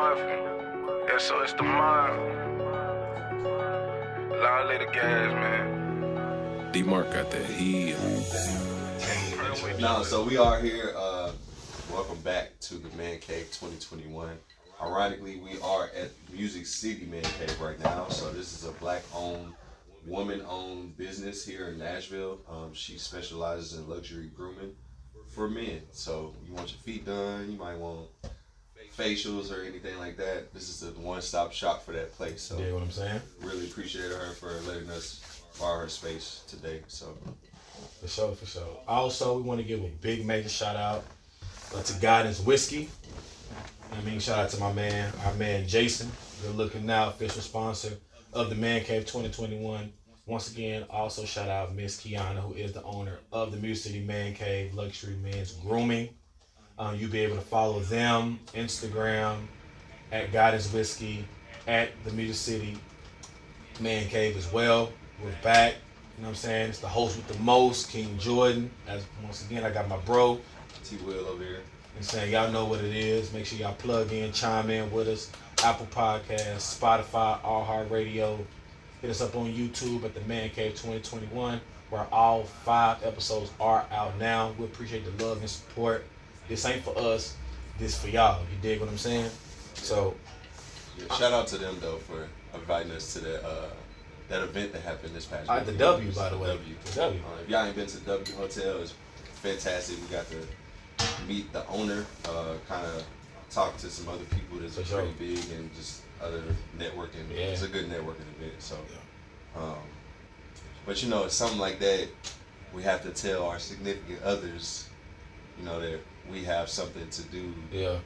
Mafia. Yeah, so it's the mob. Loud the gas, man. D-Mark got that heat. No, so we are here. Welcome back to the ManCave2021. Ironically, we are at Music City Man Cave right now. So this is a black-owned, woman-owned business here in Nashville. She specializes in luxury grooming for men. So you want your feet done, you might want facials or anything like that. This is the one-stop shop for that place. So you know what I'm saying? Really appreciate her for letting us borrow her space today. So for sure. Also, we want to give a big major shout out to Guidance Whiskey. Shout out to our man Jason. Good looking now, official sponsor of the Man Cave 2021. Once again, also shout out Miss Kiana, who is the owner of the Music City Man Cave Luxury Men's Grooming. You'll be able to follow them Instagram at Guidance Whiskey, at the Music City Man Cave as well. We're back. You know what I'm saying? It's the host with the most, King Jordan. As once again, I got my bro T Will over here. And saying y'all know what it is. Make sure y'all plug in, chime in with us. Apple Podcasts, Spotify, iHeartRadio. Hit us up on YouTube at the Man Cave 2021, where all 5 episodes are out now. We appreciate the love and support. This ain't for us, this for y'all. You dig what I'm saying? So yeah, shout out to them though for inviting us to that event that happened this past week. The W, by the way. The W. If y'all ain't been to the W Hotel, it's fantastic. We got to meet the owner, kind of talk to some other people that's pretty big, and just other networking. Yeah. It's a good networking event. So, but you know, it's something like that. We have to tell our significant others, you know, that we have something to do. Yeah.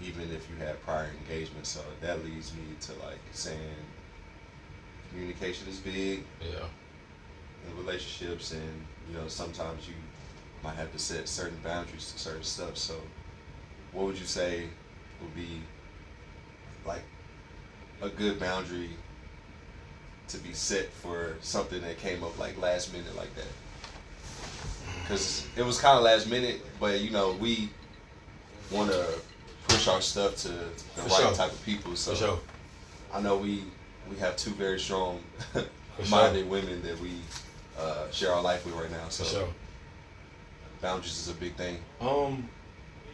Even if you have prior engagement. So that leads me to like saying communication is big. Yeah. In relationships, and you know, sometimes you might have to set certain boundaries to certain stuff. So what would you say would be like a good boundary to be set for something that came up like last minute like that? Because it was kind of last minute, but you know, we want to push our stuff to the right type of people. So I know we have 2 very strong minded women that we share our life with right now. So boundaries is a big thing.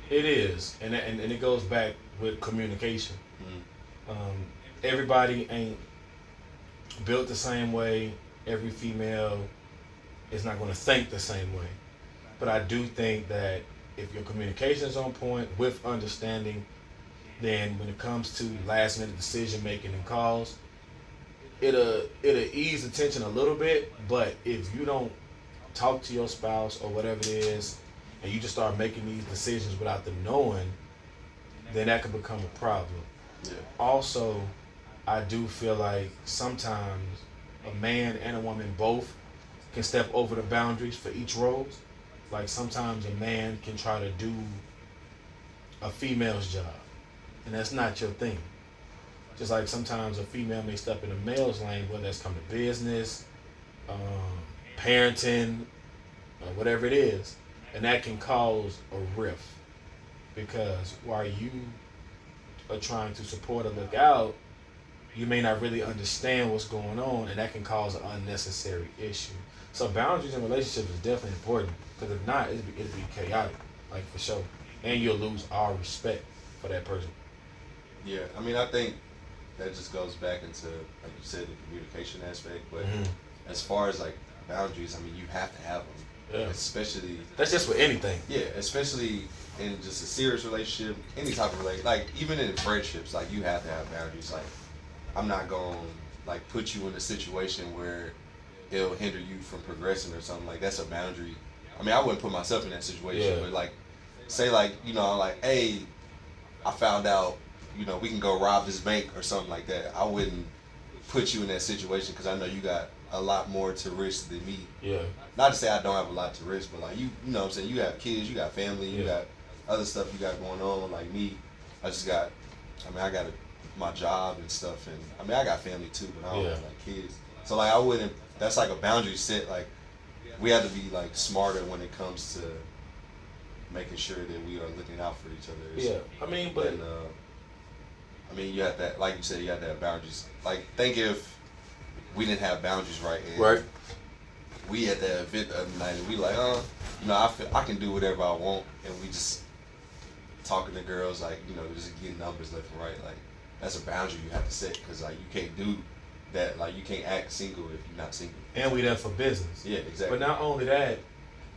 It is, and it goes back with communication. Everybody ain't built the same way. Every female is not going to think the same way. But I do think that if your communication is on point with understanding, then when it comes to last minute decision making and calls, it'll ease the tension a little bit. But if you don't talk to your spouse or whatever it is, and you just start making these decisions without them knowing, then that can become a problem. Yeah. Also, I do feel like sometimes a man and a woman both can step over the boundaries for each role. Like sometimes a man can try to do a female's job, and that's not your thing. Just like sometimes a female may step in a male's lane, whether that's come to business, parenting, or whatever it is, and that can cause a rift, because while you are trying to support or look out, you may not really understand what's going on, and that can cause an unnecessary issue. So boundaries in relationships is definitely important, because if not, it'd be chaotic, like for sure, and you'll lose all respect for that person. Yeah, I think that just goes back into, like you said, the communication aspect. But as far as like boundaries, you have to have them. Yeah. Especially that's just with anything. Yeah, especially in just a serious relationship, any type of relationship. Like even in friendships, like you have to have boundaries. Like I'm not gonna like put you in a situation where it'll hinder you from progressing or something. Like that's a boundary. I wouldn't put myself in that situation, but like say like, you know, like, hey, I found out, you know, we can go rob this bank or something like that. I wouldn't put you in that situation because I know you got a lot more to risk than me. Yeah. Not to say I don't have a lot to risk, but like you know what I'm saying, you have kids, you got family, you got other stuff you got going on. Like me, I just got, I got my job and stuff, and I got family too, but I don't have like kids. So like I wouldn't, that's like a boundary set. Like we have to be like smarter when it comes to making sure that we are looking out for each other. Yeah, but I mean, you have to, like you said, you have to have boundaries. Like, think if we didn't have boundaries, right? And Right. we at the event the other night, and we like, I feel I can do whatever I want, and we just talking to girls, like, just getting numbers left and right. Like, that's a boundary you have to set, because like you can't do that. Like, you can't act single if you're not single. And we there for business. Yeah, exactly. But not only that,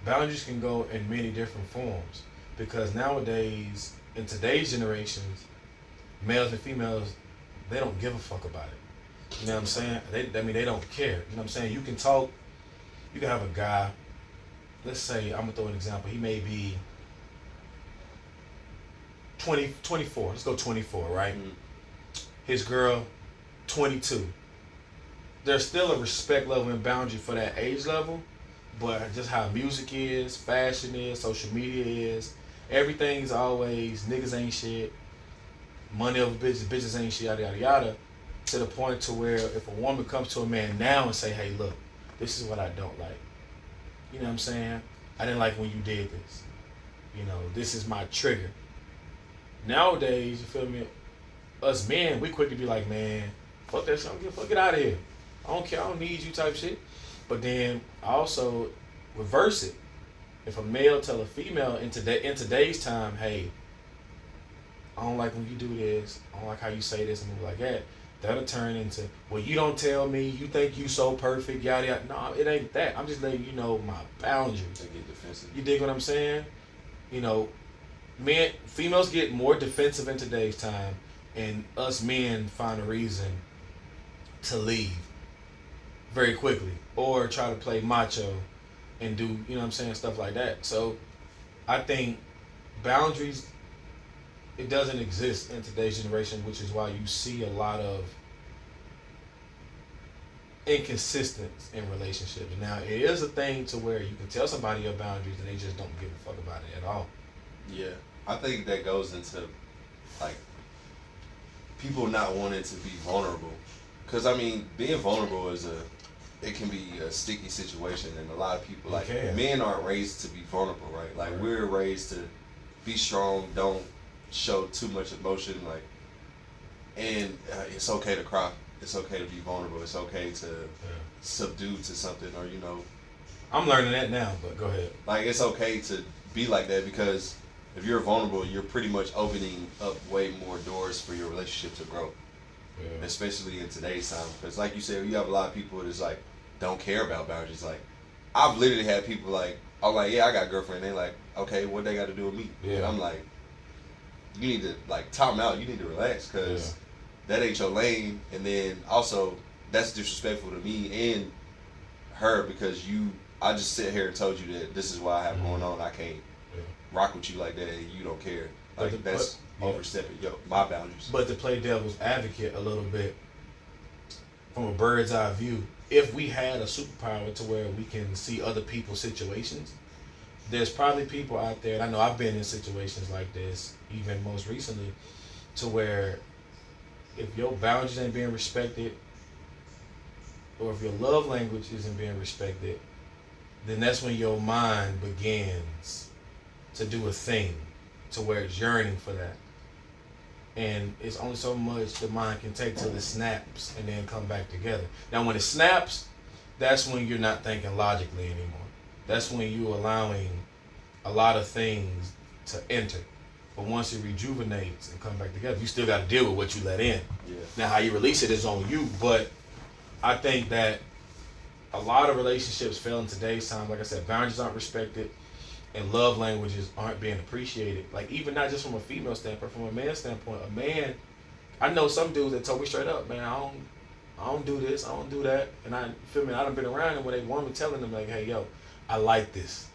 boundaries can go in many different forms, because nowadays, in today's generations, males and females, they don't give a fuck about it. You know what I'm saying? They don't care. You know what I'm saying? You can talk, you can have a guy, let's say, I'm gonna throw an example, he may be 24, let's go 24, right? Mm-hmm. His girl, 22. There's still a respect level and boundary for that age level, but just how music is, fashion is, social media is, everything's always niggas ain't shit, money over bitches ain't shit, yada yada yada, to the point to where if a woman comes to a man now and say, hey, look, this is what I don't like. You know what I'm saying? I didn't like when you did this. This is my trigger. Nowadays, you feel me? Us men, we quick to be like, man, fuck that shit, fuck it out of here. I don't care, I don't need you type shit. But then also reverse it. If a male tell a female in today's time, hey, I don't like when you do this, I don't like how you say this and move like that, that'll turn into, well, you don't tell me, you think you so perfect, yada yada. No, it ain't that. I'm just letting you know my boundaries. They get defensive. You dig what I'm saying? Females get more defensive in today's time, and us men find a reason to leave very quickly or try to play macho and do, stuff like that. So I think boundaries, it doesn't exist in today's generation, which is why you see a lot of inconsistency in relationships. Now, it is a thing to where you can tell somebody your boundaries and they just don't give a fuck about it at all. Yeah, I think that goes into like people not wanting to be vulnerable, because being vulnerable it can be a sticky situation, and a lot of people men aren't raised to be vulnerable, right? Like, we're raised to be strong, don't show too much emotion, and it's okay to cry, it's okay to be vulnerable, it's okay to subdue to something, or I'm learning that now, but go ahead. Like, it's okay to be like that, because if you're vulnerable, you're pretty much opening up way more doors for your relationship to grow. Yeah. Especially in today's time, because like you said, you have a lot of people that's like don't care about boundaries. Like, I've literally had people like, I'm like, yeah, I got a girlfriend. They like, okay, what they got to do with me? Yeah. And I'm like, you need to time out. You need to relax, because that ain't your lane. And then also, that's disrespectful to me and her, because I just sit here and told you that this is what I have going on. I can't rock with you like that, and you don't care. Like, that's overstepping my boundaries. But to play devil's advocate a little bit, from a bird's eye view, if we had a superpower to where we can see other people's situations, there's probably people out there, and I know I've been in situations like this, even most recently, to where if your boundaries ain't being respected, or if your love language isn't being respected, then that's when your mind begins to do a thing to where it's yearning for that. And it's only so much the mind can take till it snaps and then come back together. Now, when it snaps, that's when you're not thinking logically anymore. That's when you're allowing a lot of things to enter. But once it rejuvenates and come back together, you still got to deal with what you let in. Yeah. Now, how you release it is on you. But I think that a lot of relationships fail in today's time. Like I said, boundaries aren't respected, and love languages aren't being appreciated. Like, even not just from a female standpoint, from a man's standpoint. A man, I know some dudes that told me straight up, man, I don't do this, I don't do that. And I done been around them where they want me telling them, like, hey, yo, I like this.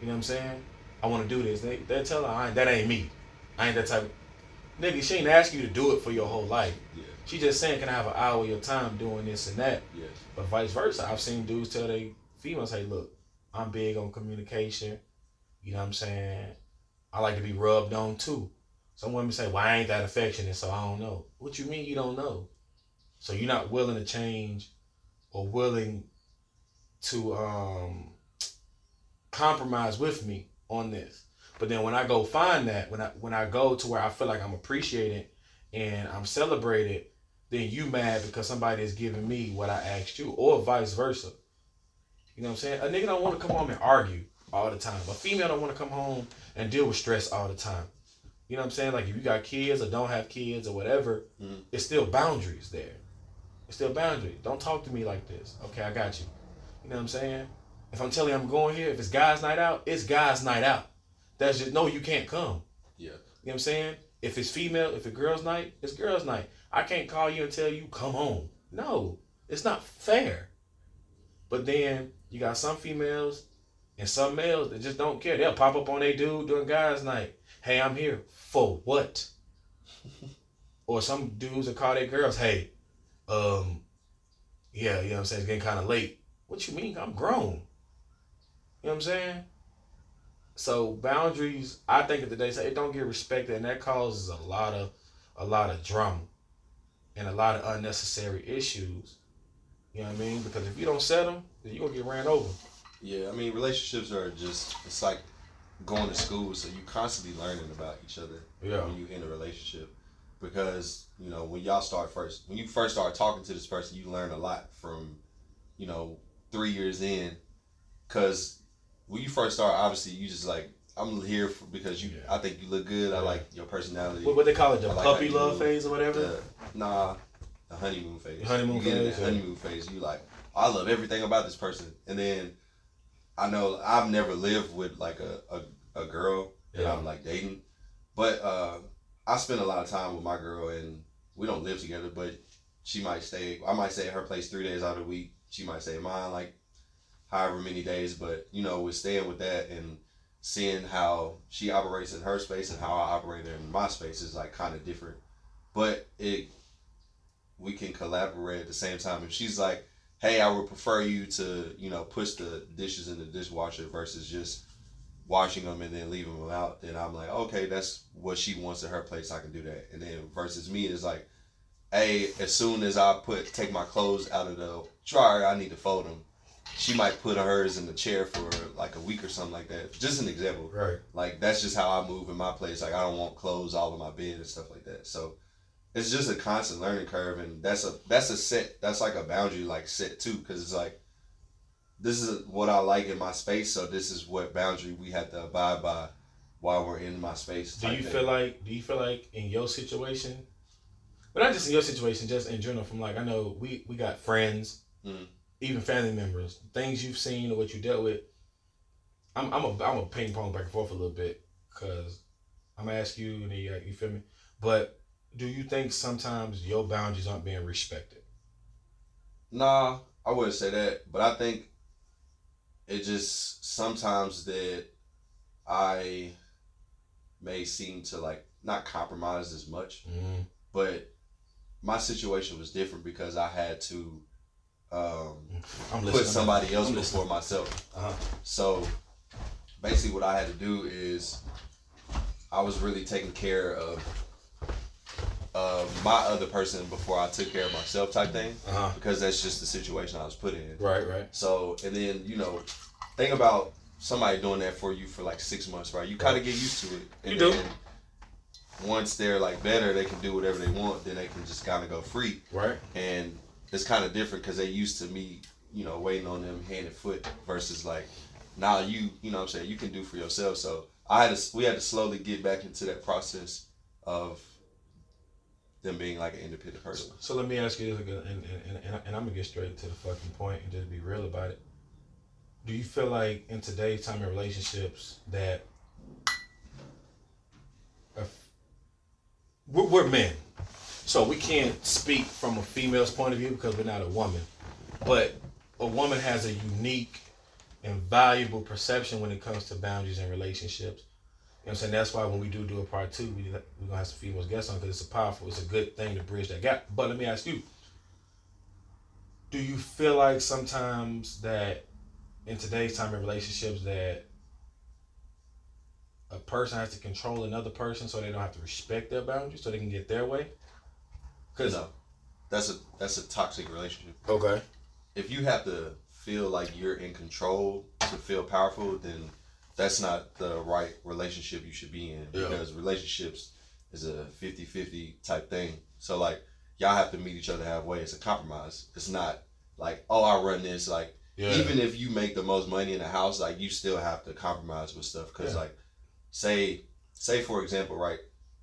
You know what I'm saying? I want to do this. They're telling her, that ain't me. I ain't that type of nigga. She ain't asking you to do it for your whole life. Yeah. She just saying, can I have an hour of your time doing this and that? Yeah. But vice versa. I've seen dudes tell they females, hey, look, I'm big on communication. You know what I'm saying? I like to be rubbed on too. Some women say, well, I ain't that affectionate, so I don't know. What you mean you don't know? So you're not willing to change or willing to compromise with me on this. But then when I go find that, when I go to where I feel like I'm appreciated and I'm celebrated, then you mad because somebody is giving me what I asked you, or vice versa. You know what I'm saying? A nigga don't want to come home and argue all the time. A female don't want to come home and deal with stress all the time. You know what I'm saying? Like if you got kids or don't have kids or whatever, it's still boundaries there. It's still boundaries. Don't talk to me like this. Okay, I got you. You know what I'm saying? If I'm telling you I'm going here, if it's guys' night out, it's guys' night out. That's just, no, you can't come. Yeah. You know what I'm saying? If it's female, if it's girls' night, it's girls' night. I can't call you and tell you, come home. No, it's not fair. But then you got some females and some males that just don't care. They'll pop up on their dude during guys' night. Hey, I'm here. For what? Or some dudes that call their girls, hey, yeah, you know what I'm saying, it's getting kind of late. What you mean? I'm grown. You know what I'm saying? So boundaries, I think at the day, it don't get respected, and that causes a lot of drama and a lot of unnecessary issues. You know what I mean? Because if you don't set them, then you're gonna get ran over. Yeah, I mean, relationships are just, it's like going to school, so you constantly learning about each other when you in a relationship. Because, you know, when you first start talking to this person, you learn a lot from, you know, 3 years in. Because when you first start, obviously, you just like, I'm here because I think you look good. I like your personality. What they call it, the like puppy love phase or whatever? The honeymoon phase. Honeymoon phase. Honeymoon phase. You like, I love everything about this person. And then I know I've never lived with like a girl that I'm like dating. But I spend a lot of time with my girl, and we don't live together, but I might stay at her place 3 days out of the week. She might stay at mine like however many days. But, you know, with staying with that and seeing how she operates in her space and how I operate in my space is like kind of different. But we can collaborate at the same time. If she's like, hey, I would prefer you to, you know, push the dishes in the dishwasher versus just washing them and then leaving them out, then I'm like, okay, that's what she wants at her place, I can do that. And then versus me is like, hey, as soon as I take my clothes out of the dryer, I need to fold them. She might put hers in the chair for like a week or something like that. Just an example. Right. Like that's just how I move in my place. Like I don't want clothes all in my bed and stuff like that. So it's just a constant learning curve, and that's like a boundary like set too, because it's like, this is what I like in my space, so this is what boundary we have to abide by while we're in my space. Do you feel like in your situation, but not just in your situation, just in general, from like, I know we got friends, even family members, things you've seen or what you dealt with. I'm a ping pong back and forth a little bit, because I'm gonna ask you and then you feel me. But do you think sometimes your boundaries aren't being respected? Nah, I wouldn't say that, but I think it just sometimes that I may seem to like not compromise as much, but my situation was different because I had to put somebody else before myself. So basically what I had to do is I was really taking care of my other person before I took care of myself type thing, because that's just the situation I was put in. Right. So, and then, you know, think about somebody doing that for you for like 6 months, right? You kind of get used to it. And you do. Once they're like better, they can do whatever they want, then they can just kind of go free. Right. And it's kind of different because they used to me, you know, waiting on them hand and foot versus like, now you know what I'm saying, you can do for yourself. So we had to slowly get back into that process of them being like an independent person. So let me ask you this again, and I'm gonna get straight to the fucking point and just be real about it. Do you feel like in today's time in relationships that we're men, so we can't speak from a female's point of view because we're not a woman, but a woman has a unique and valuable perception when it comes to boundaries and relationships. You know what I'm saying? That's why when we do a part 2, we're gonna have some female guests on, because it's a good thing to bridge that gap. But let me ask you, do you feel like sometimes that in today's time in relationships that a person has to control another person so they don't have to respect their boundaries so they can get their way? No, that's a toxic relationship. Okay. If you have to feel like you're in control to feel powerful, then that's not the right relationship you should be in. Because relationships is a 50-50 type thing. So like y'all have to meet each other halfway. It's a compromise. It's not like, oh, I run this. Like even if you make the most money in the house, like you still have to compromise with stuff. Cause like say for example, right?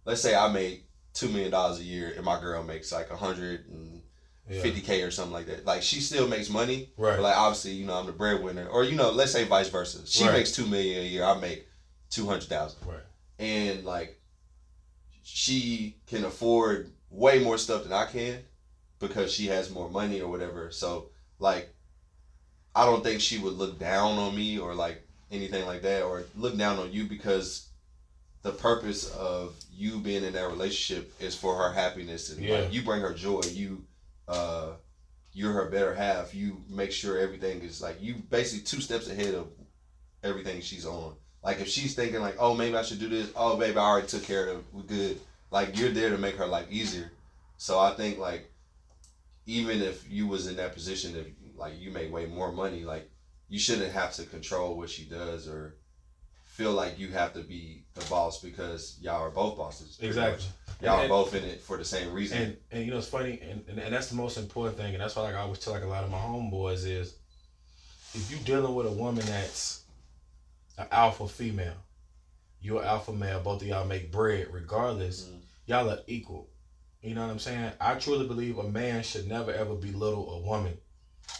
Let's say I make $2 million a year and my girl makes like 150K or something like that. Like she still makes money, right? But like obviously, you know, I'm the breadwinner, or you know, let's say vice versa. She makes $2 million a year, I make 200,000, right? And like she can afford way more stuff than I can because she has more money or whatever. So like, I don't think she would look down on me or like anything like that, or look down on you, because the purpose of you being in that relationship is for her happiness, and like, you bring her joy. You're her better half. You make sure everything is like, you basically 2 steps ahead of everything she's on. Like if she's thinking like, oh, maybe I should do this. Oh, baby, I already took care of it. We're good. Like you're there to make her life easier. So I think like, even if you was in that position, if like you make way more money, like you shouldn't have to control what she does or feel like you have to be the boss, because y'all are both bosses. Exactly. Y'all are both in it for the same reason. And you know, it's funny, and that's the most important thing, and that's why like I always tell like a lot of my homeboys is, if you dealing with a woman that's an alpha female, you're an alpha male, both of y'all make bread regardless, y'all are equal. You know what I'm saying? I truly believe a man should never ever belittle a woman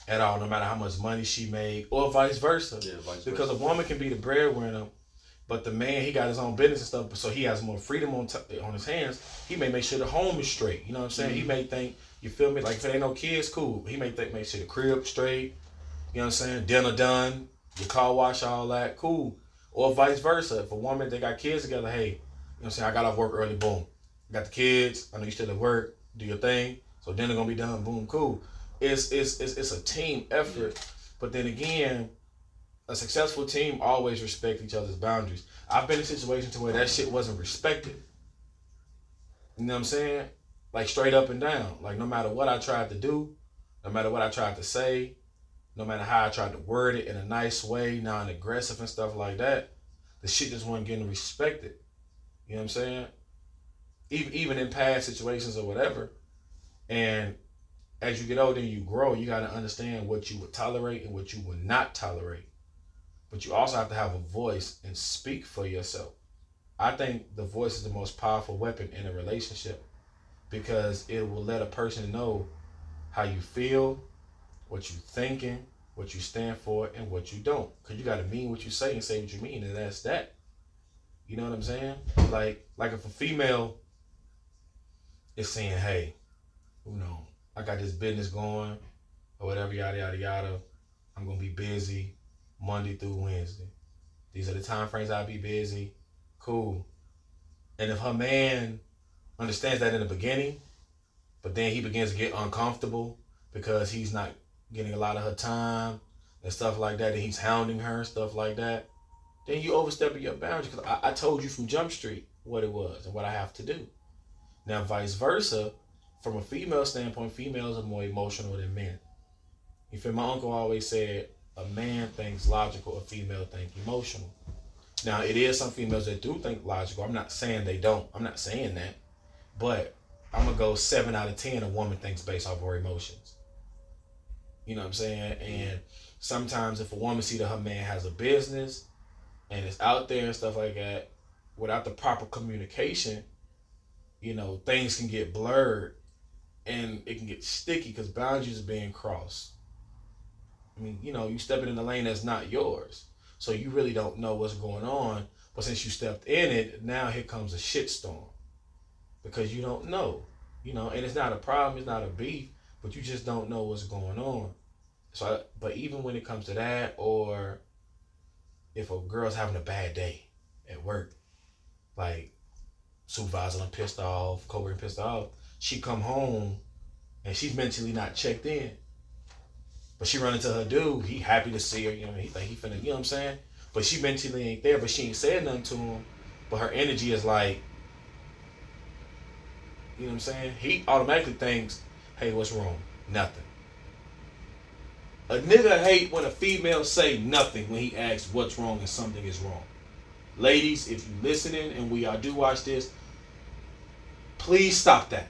at all, no matter how much money she made, or vice versa. Yeah, because a woman can be the breadwinner, but the man, he got his own business and stuff, so he has more freedom on his hands. He may make sure the home is straight. You know what I'm saying? He may think, you feel me? Like if there ain't no kids, cool. He may think, make sure the crib straight. You know what I'm saying? Dinner done, your car wash, all that, cool. Or vice versa. If a woman, they got kids together, hey, you know what I'm saying? I got off work early, boom. Got the kids. I know you still at work. Do your thing. So dinner gonna be done. Boom, cool. It's a team effort. But then again, a successful team always respect each other's boundaries. I've been in situations to where that shit wasn't respected. You know what I'm saying? Like straight up and down. Like no matter what I tried to do, no matter what I tried to say, no matter how I tried to word it in a nice way, non-aggressive and stuff like that, the shit just wasn't getting respected. You know what I'm saying? Even in past situations or whatever. And as you get older and you grow, you got to understand what you would tolerate and what you would not tolerate. But you also have to have a voice and speak for yourself. I think the voice is the most powerful weapon in a relationship, because it will let a person know how you feel, what you thinking, what you stand for, and what you don't. Because you got to mean what you say and say what you mean, and that's that. You know what I'm saying? Like if a female is saying, hey, you know, I got this business going, or whatever, yada, yada, yada. I'm going to be busy Monday through Wednesday. These are the time frames I'll be busy. Cool. And if her man understands that in the beginning, but then he begins to get uncomfortable because he's not getting a lot of her time and stuff like that, and he's hounding her and stuff like that, then you overstepping your boundaries. Because I told you from Jump Street what it was and what I have to do. Now, vice versa, from a female standpoint, females are more emotional than men. You feel? My uncle always said, a man thinks logical, a female thinks emotional. Now, it is some females that do think logical. I'm not saying they don't. I'm not saying that. But I'm going to go 7 out of 10 a woman thinks based off her emotions. You know what I'm saying? And sometimes if a woman see that her man has a business and it's out there and stuff like that, without the proper communication, you know, things can get blurred and it can get sticky because boundaries are being crossed. I mean, you know, you stepping in the lane that's not yours. So you really don't know what's going on. But since you stepped in it, now here comes a shitstorm. Because you don't know. You know, and it's not a problem, it's not a beef, but you just don't know what's going on. But even when it comes to that, or if a girl's having a bad day at work, like supervisor done pissed off, coworker pissed off, she come home and she's mentally not checked in. But she run into her dude, he happy to see her, you know, he think he finna, you know what I'm saying? But she mentally ain't there, but she ain't said nothing to him. But her energy is like, you know what I'm saying? He automatically thinks, hey, what's wrong? Nothing. A nigga hate when a female say nothing when he asks what's wrong and something is wrong. Ladies, if you listening and we all do watch this, Please stop that.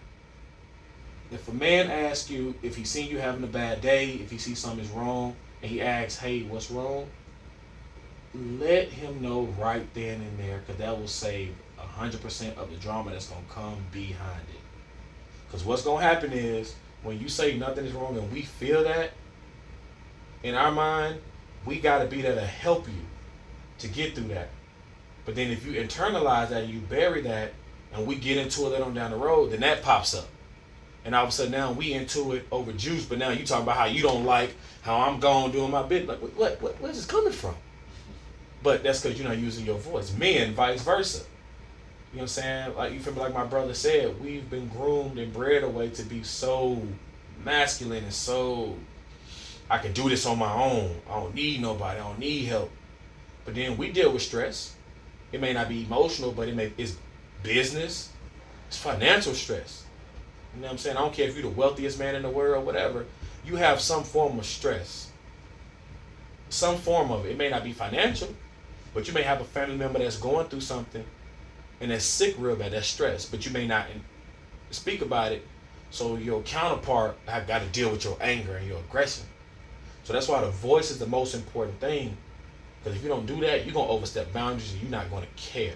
If a man asks you, if he seen you having a bad day, if he sees something's wrong, and he asks, hey, what's wrong? Let him know right then and there, because that will save 100% of the drama that's going to come behind it. Because what's going to happen is, when you say nothing is wrong and we feel that, in our mind, we got to be there to help you to get through that. But then if you internalize that and you bury that, and we get into it later on down the road, then that pops up. And all of a sudden now we into it over juice, but now you talking about how you don't like how I'm gone doing my bit. Like, where's this coming from? But that's because you're not using your voice. Men, vice versa. You know what I'm saying? Like, you feel me? Like my brother said, we've been groomed and bred away to be so masculine and so, I can do this on my own. I don't need nobody. I don't need help. But then we deal with stress. It may not be emotional, but it's business. It's financial stress. You know what I'm saying? I don't care if you're the wealthiest man in the world or whatever. You have some form of stress. Some form of it. It may not be financial, but you may have a family member that's going through something and that's sick real bad, that's stressed, but you may not speak about it. So your counterpart have got to deal with your anger and your aggression. So that's why the voice is the most important thing. Because if you don't do that, you're going to overstep boundaries and you're not going to care.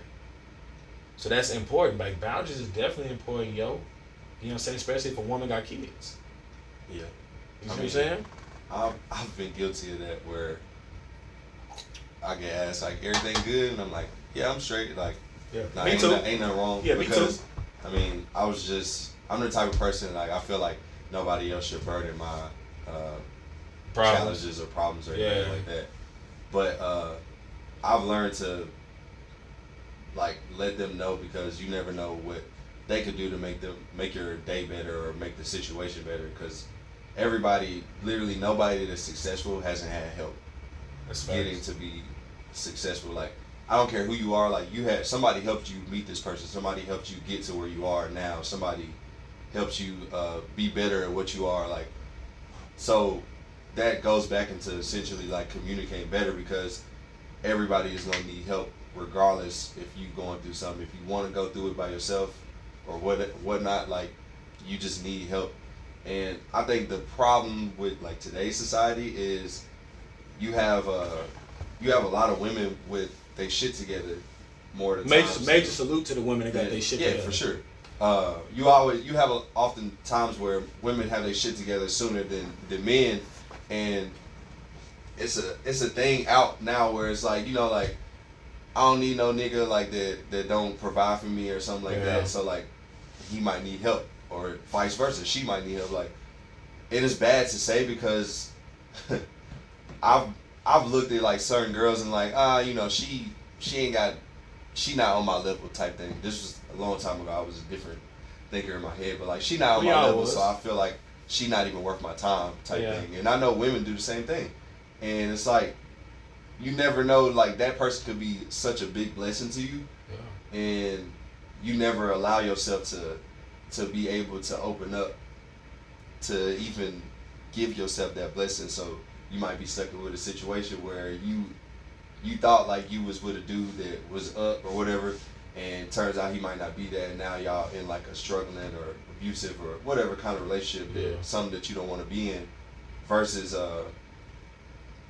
So that's important. Like, boundaries is definitely important, yo. You know what I'm saying? Especially if a woman got kids. Yeah. You know what I'm saying? I've been guilty of that where I get asked, like, everything good? And I'm like, yeah, I'm straight. Like, yeah. nah, Me too. Ain't nothing wrong. Yeah, because, me too. I mean, I'm the type of person, like, I feel like nobody else should burden my challenges or problems or anything like that. But I've learned to, like, let them know, because you never know what they could do to make your day better or make the situation better. Because literally nobody that's successful hasn't had help getting to be successful. Like, I don't care who you are. Like, somebody helped you meet this person. Somebody helped you get to where you are now. Somebody helped you be better at what you are. Like, so that goes back into essentially like communicating better, because everybody is going to need help regardless if you going through something. If you want to go through it by yourself or whatnot, like, you just need help. And I think the problem with like today's society is you have a lot of women with they shit together more than major salute to the women that got their shit together. Yeah, for sure. You have often times where women have their shit together sooner than men, and it's a thing out now where it's like, you know, like, I don't need no nigga like that don't provide for me or something like that. So like, he might need help, or vice versa. She might need help. Like, it is bad to say, because I've looked at like certain girls and like, you know, she not on my level type thing. This was a long time ago. I was a different thinker in my head, but like, she not on my level, so I feel like she not even worth my time type thing. And I know women do the same thing, and it's like, you never know, like, that person could be such a big blessing to you, and you never allow yourself to be able to open up to even give yourself that blessing. So you might be stuck with a situation where you thought like you was with a dude that was up or whatever, and turns out he might not be that, and now y'all in like a struggling or abusive or whatever kind of relationship, something that you don't want to be in, versus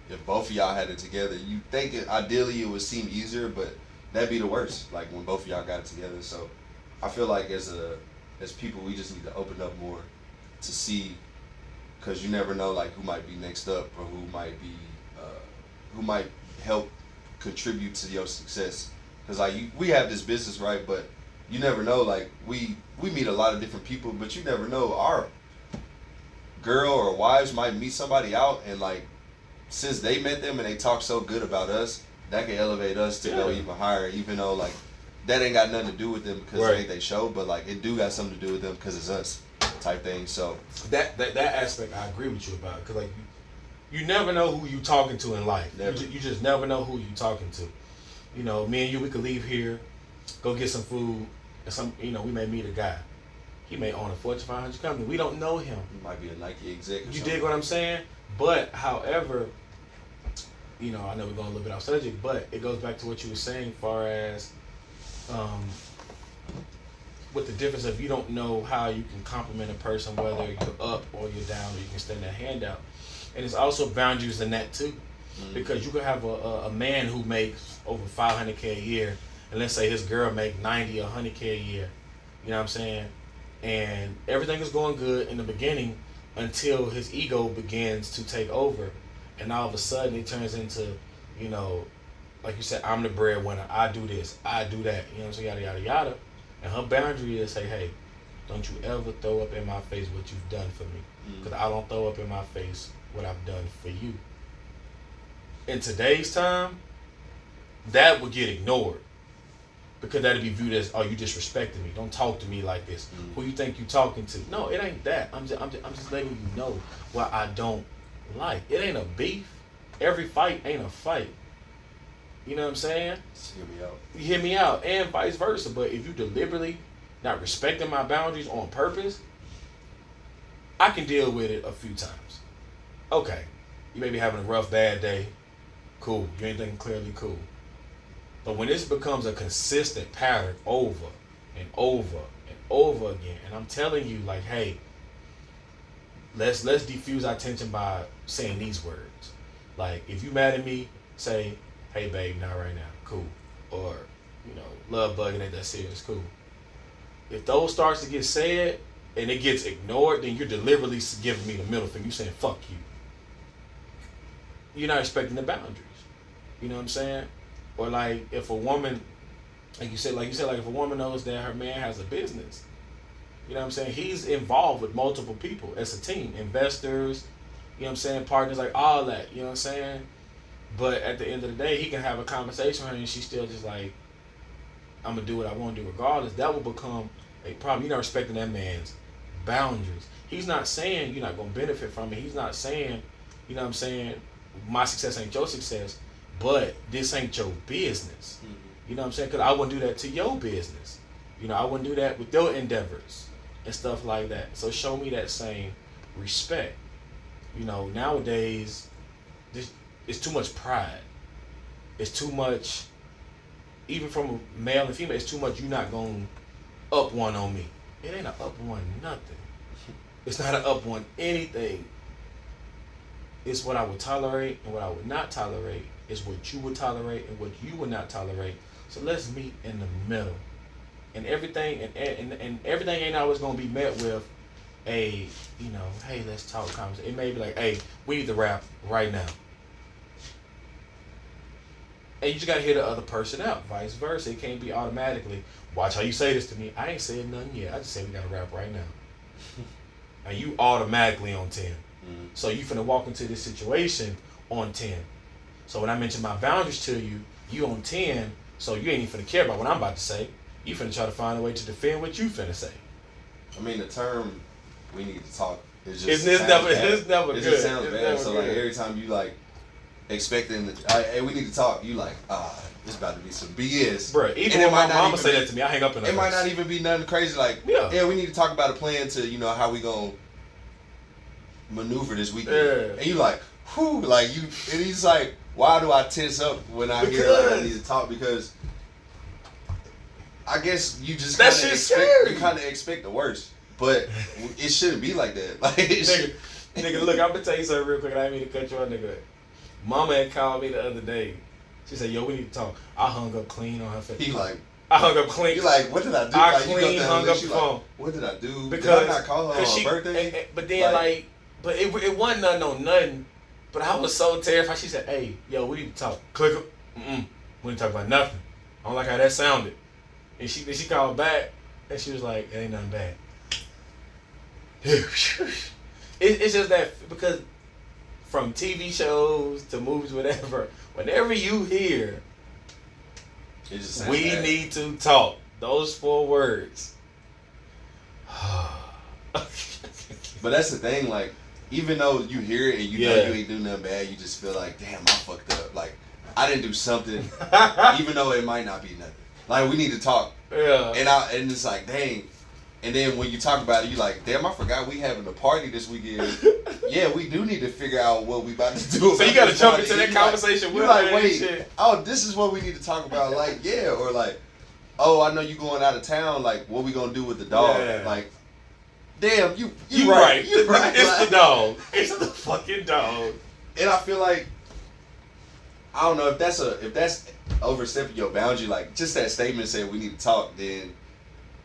if both of y'all had it together. You think ideally it would seem easier, but that'd be the worst, like when both of y'all got it together. So I feel like as people, we just need to open up more to see, because you never know like who might be next up, or who might help contribute to your success. Because like we have this business, right? But you never know, like we meet a lot of different people, but you never know, our girl or wives might meet somebody out, and like, since they met them and they talk so good about us, that can elevate us to go even higher, even though like that ain't got nothing to do with them because it ain't they show, but like it do got something to do with them because it's us type thing. So that aspect I agree with you about, because like you never know who you talking to in life. You just never know who you talking to. You know, me and you, we could leave here, go get some food, and we may meet a guy. He may own a Fortune 500 company. We don't know him. He might be a Nike exec. You dig what I'm saying? But however, I know we're going a little bit off subject, but it goes back to what you were saying, as far as with the difference of you don't know how you can compliment a person, whether you're up or you're down, or you can extend a hand out. And it's also boundaries in that too, because you could have a man who makes over $500K a year, and let's say his girl make 90 or 100K a year. You know what I'm saying? And everything is going good in the beginning until his ego begins to take over, and all of a sudden it turns into, you know, like you said, I'm the breadwinner. I do this, I do that. You know what I'm saying? Yada yada yada. And her boundary is, say, hey, don't you ever throw up in my face what you've done for me, because I don't throw up in my face what I've done for you. In today's time, that would get ignored, because that'd be viewed as, oh, you disrespecting me. Don't talk to me like this. Who you think you talking to? No, it ain't that. I'm just letting you know what I don't like. It ain't a beef. Every fight ain't a fight. You know what I'm saying? Just hear me out. You hear me out, and vice versa. But if you deliberately not respecting my boundaries on purpose, I can deal with it a few times. Okay, you may be having a rough, bad day. Cool, you ain't thinking clearly. Cool. But when this becomes a consistent pattern over and over and over again, and I'm telling you, like, hey, let's diffuse our tension by saying these words. Like, if you mad at me, say, hey babe, not right now, cool. Or, you know, love bugging, ain't that serious, cool. If those starts to get said and it gets ignored, then you're deliberately giving me the middle finger. You saying fuck you. You're not respecting the boundaries. You know what I'm saying? Or like if a woman, like you said, like if a woman knows that her man has a business, you know what I'm saying? He's involved with multiple people as a team, investors, you know what I'm saying, partners, like all that, you know what I'm saying? But at the end of the day, he can have a conversation with her and she's still just like, I'm going to do what I want to do regardless. That will become a problem. You're not respecting that man's boundaries. He's not saying you're not going to benefit from it. He's not saying, you know what I'm saying, my success ain't your success, but this ain't your business. You know what I'm saying? Because I wouldn't do that to your business. You know, I wouldn't do that with your endeavors and stuff like that. So show me that same respect. You know, nowadays, it's too much pride. It's too much, even from a male and female, it's too much you not going to up one on me. It ain't a up one nothing. It's not an up one anything. It's what I would tolerate and what I would not tolerate. It's what you would tolerate and what you would not tolerate. So let's meet in the middle. And everything and everything ain't always gonna be met with a, you know, hey, let's talk conversation. It may be like, hey, we need to rap right now. And you just gotta hear the other person out. Vice versa. It can't be automatically, watch how you say this to me. I ain't said nothing yet. I just said we gotta rap right now. And you automatically on 10. So you finna walk into this situation on 10. So when I mention my boundaries to you, you on 10, so you ain't even finna care about what I'm about to say. You finna try to find a way to defend what you finna say. I mean, the term "we need to talk" is just it's never good. It just sounds it's bad. So good. like every time you like expecting, hey, we need to talk, you like, it's about to be some BS. Bruh, even when my mama say that to me, I hang up in her It might not even be nothing crazy. Like, yeah, we need to talk about a plan to, you know, how we gonna maneuver this weekend. Yeah. And you like, whew, like you, and he's like, why do I tense up when I hear like I need to talk? Because I guess you just kind of expect the worst, but it shouldn't be like that. Like, nigga, look, I'm gonna tell you something real quick. I didn't mean to cut you off, nigga. Mama had called me the other day. She said, "Yo, we need to talk." I hung up clean on her face. He like, I hung up clean. You like, what did I do? I like, clean hung up the phone. Like, what did I do? Because did I not call her on her birthday? But then but it wasn't nothing on nothing. But I was so terrified. She said, "Hey, yo, we need to talk." Click up. We need to talk about nothing. I don't like how that sounded. And she called back, and she was like, "It ain't nothing bad." It's just that, because from TV shows to movies, whatever, whenever you hear, it just we need to talk, those 4 words. But that's the thing, like, even though you hear it and you know you ain't do nothing bad, you just feel like, damn, I fucked up. Like, I didn't do something, even though it might not be nothing. Like, we need to talk. Yeah. And it's like, dang. And then when you talk about it, you like, damn, I forgot we having a party this weekend. Yeah, we do need to figure out what we about to do. So you got to jump into that conversation with like, wait, oh, this is what we need to talk about. Like, yeah, or like, oh, I know you going out of town. Like, what we gonna do with the dog? Yeah. Like, damn, you right. You right. It's like, the dog. It's the fucking dog. And I feel like, I don't know if that's overstepping your boundary. Like, just that statement saying we need to talk. Then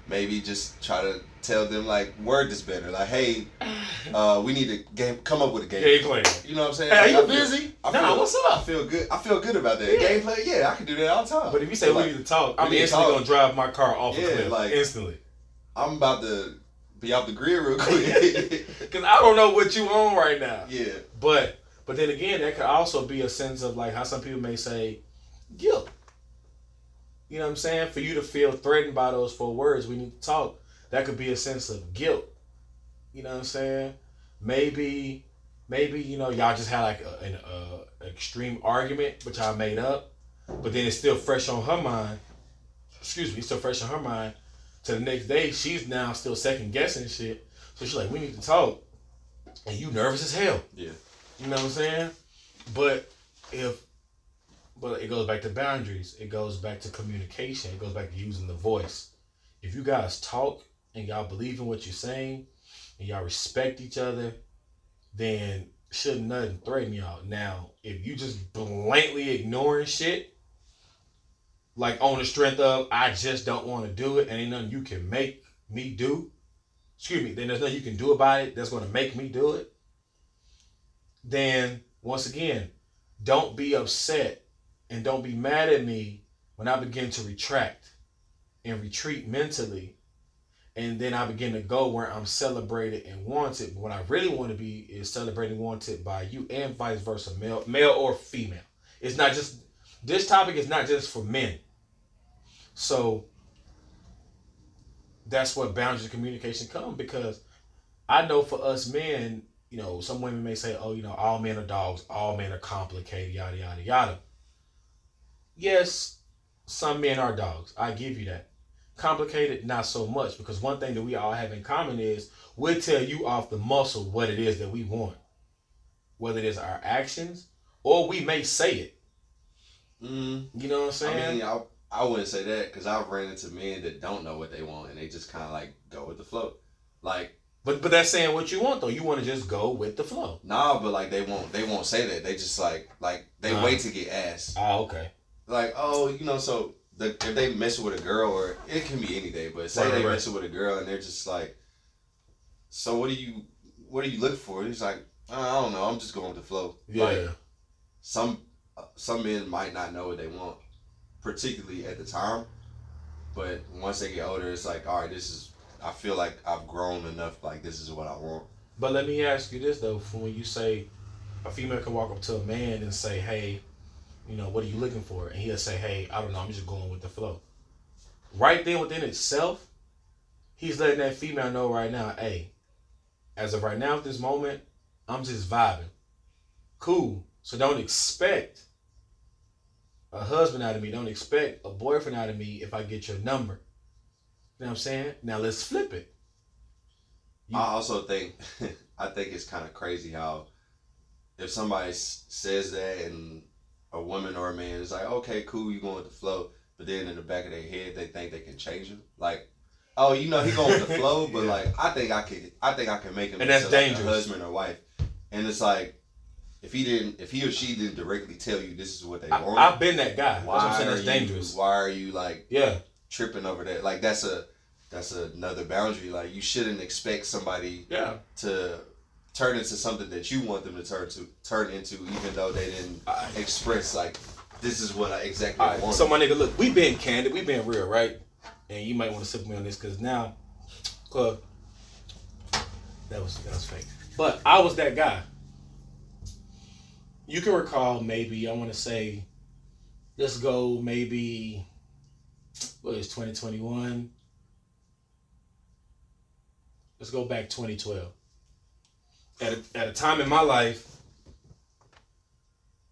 maybe just try to tell them like, word this better. Like, hey, we need to come up with a game plan. You know what I'm saying? Hey, like, are you busy? Nah, what's up? I feel good about that. Yeah. Gameplay, yeah, I can do that all the time. But if you say we need to talk, I'm instantly gonna drive my car off a cliff. Like, instantly. I'm about to be off the grid real quick. Because I don't know what you on right now. Yeah. But then again, that could also be a sense of like how some people may say guilt. You know what I'm saying? For you to feel threatened by those 4 words, we need to talk. That could be a sense of guilt. You know what I'm saying? Maybe y'all just had like an extreme argument, which I made up, but then it's still fresh on her mind. Excuse me, it's still fresh on her mind. To the next day, she's now still second guessing shit. So she's like, we need to talk. And you nervous as hell. Yeah. You know what I'm saying? But it goes back to boundaries. It goes back to communication. It goes back to using the voice. If you guys talk and y'all believe in what you're saying and y'all respect each other, then shouldn't nothing threaten y'all. Now, if you just blatantly ignoring shit, like on the strength of, I just don't want to do it and ain't nothing you can make me do, then there's nothing you can do about it that's going to make me do it, then once again, don't be upset and don't be mad at me when I begin to retract and retreat mentally, and then I begin to go where I'm celebrated and wanted. What I really want to be is celebrated and wanted by you, and vice versa, male or female. It's not just, this topic is not just for men. So that's what boundaries of communication come, because I know for us men, you know, some women may say, oh, you know, all men are dogs, all men are complicated, yada, yada, yada. Yes, some men are dogs. I give you that. Complicated, not so much, because one thing that we all have in common is we'll tell you off the muscle what it is that we want, whether it is our actions or we may say it. You know what I'm saying? I mean, I wouldn't say that, because I've ran into men that don't know what they want and they just kind of like go with the flow. Like, but that's saying what you want though. You want to just go with the flow. Nah, but like they won't say that. They just like they wait to get asked. Oh, okay. Like, oh, you know, so if they mess with a girl, or it can be any day, but say they mess with a girl and they're just like, so what do you look for? He's like, I don't know, I'm just going with the flow. Yeah. Like, some men might not know what they want, particularly at the time, but once they get older, it's like, all right, I feel like I've grown enough, like this is what I want. But let me ask you this though, when you say a female can walk up to a man and say, hey, you know, what are you looking for? And he'll say, hey, I don't know, I'm just going with the flow. Right then within itself, he's letting that female know right now, hey, as of right now at this moment, I'm just vibing. Cool. So don't expect a husband out of me. Don't expect a boyfriend out of me if I get your number. You know what I'm saying? Now let's flip it. I also think, I think it's kind of crazy how if somebody says that and a woman or a man is like, okay, cool, you going with the flow, but then in the back of their head they think they can change him. Like, oh, you know, he going with the flow, but like I think I can make him, and that's dangerous, like a husband or wife. And it's like, if he or she didn't directly tell you this is what they want. I've been that guy. That's what I'm saying. That's dangerous. Why are you like tripping over that? Like that's another boundary. Like you shouldn't expect somebody to turn into something that you want them to turn into, even though they didn't express like this is what I exactly want. So my nigga, look, we been candid, we been real, right? And you might want to sip me on this, because now, that was fake. But I was that guy. You can recall, maybe I want to say, let's go maybe, what is 2021? Let's go back 2012. At a time in my life,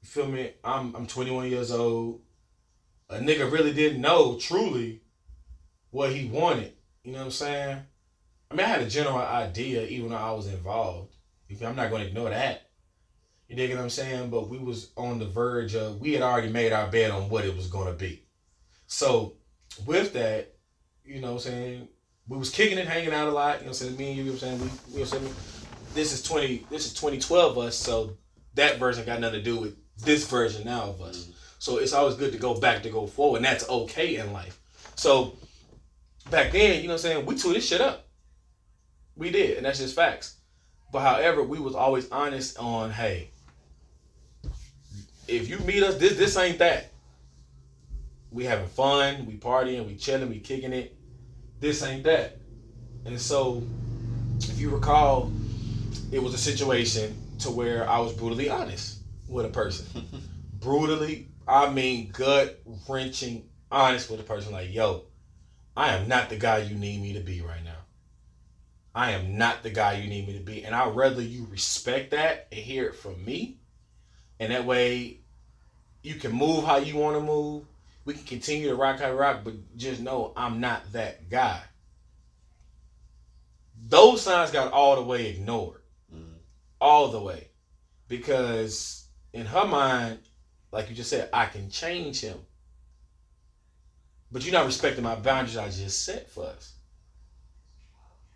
you feel me? I'm 21 years old. A nigga really didn't know truly what he wanted. You know what I'm saying? I mean, I had a general idea, even though I was involved. I'm not going to ignore that. You dig what I'm saying? But we was on the verge of, we had already made our bet on what it was going to be. So with that, you know what I'm saying, we was kicking it, hanging out a lot, you know what I'm saying, me and you know what I'm saying, we you know what I'm saying, this is 2012 us, so that version got nothing to do with this version now of us. Mm-hmm. So it's always good to go back, to go forward, and that's okay in life. So back then, you know what I'm saying, we tore this shit up. We did, and that's just facts. But however, we was always honest on, hey, if you meet us, this ain't that. We having fun, we partying, we chilling, we kicking it. This ain't that. And so, if you recall, it was a situation to where I was brutally honest with a person. Brutally, I mean gut-wrenching honest with a person. Like, yo, I am not the guy you need me to be right now. I am not the guy you need me to be. And I'd rather you respect that and hear it from me. And that way, you can move how you want to move. We can continue to rock how we rock, but just know I'm not that guy. Those signs got all the way ignored. Mm-hmm. All the way. Because in her mind, like you just said, I can change him. But you're not respecting my boundaries I just set for us.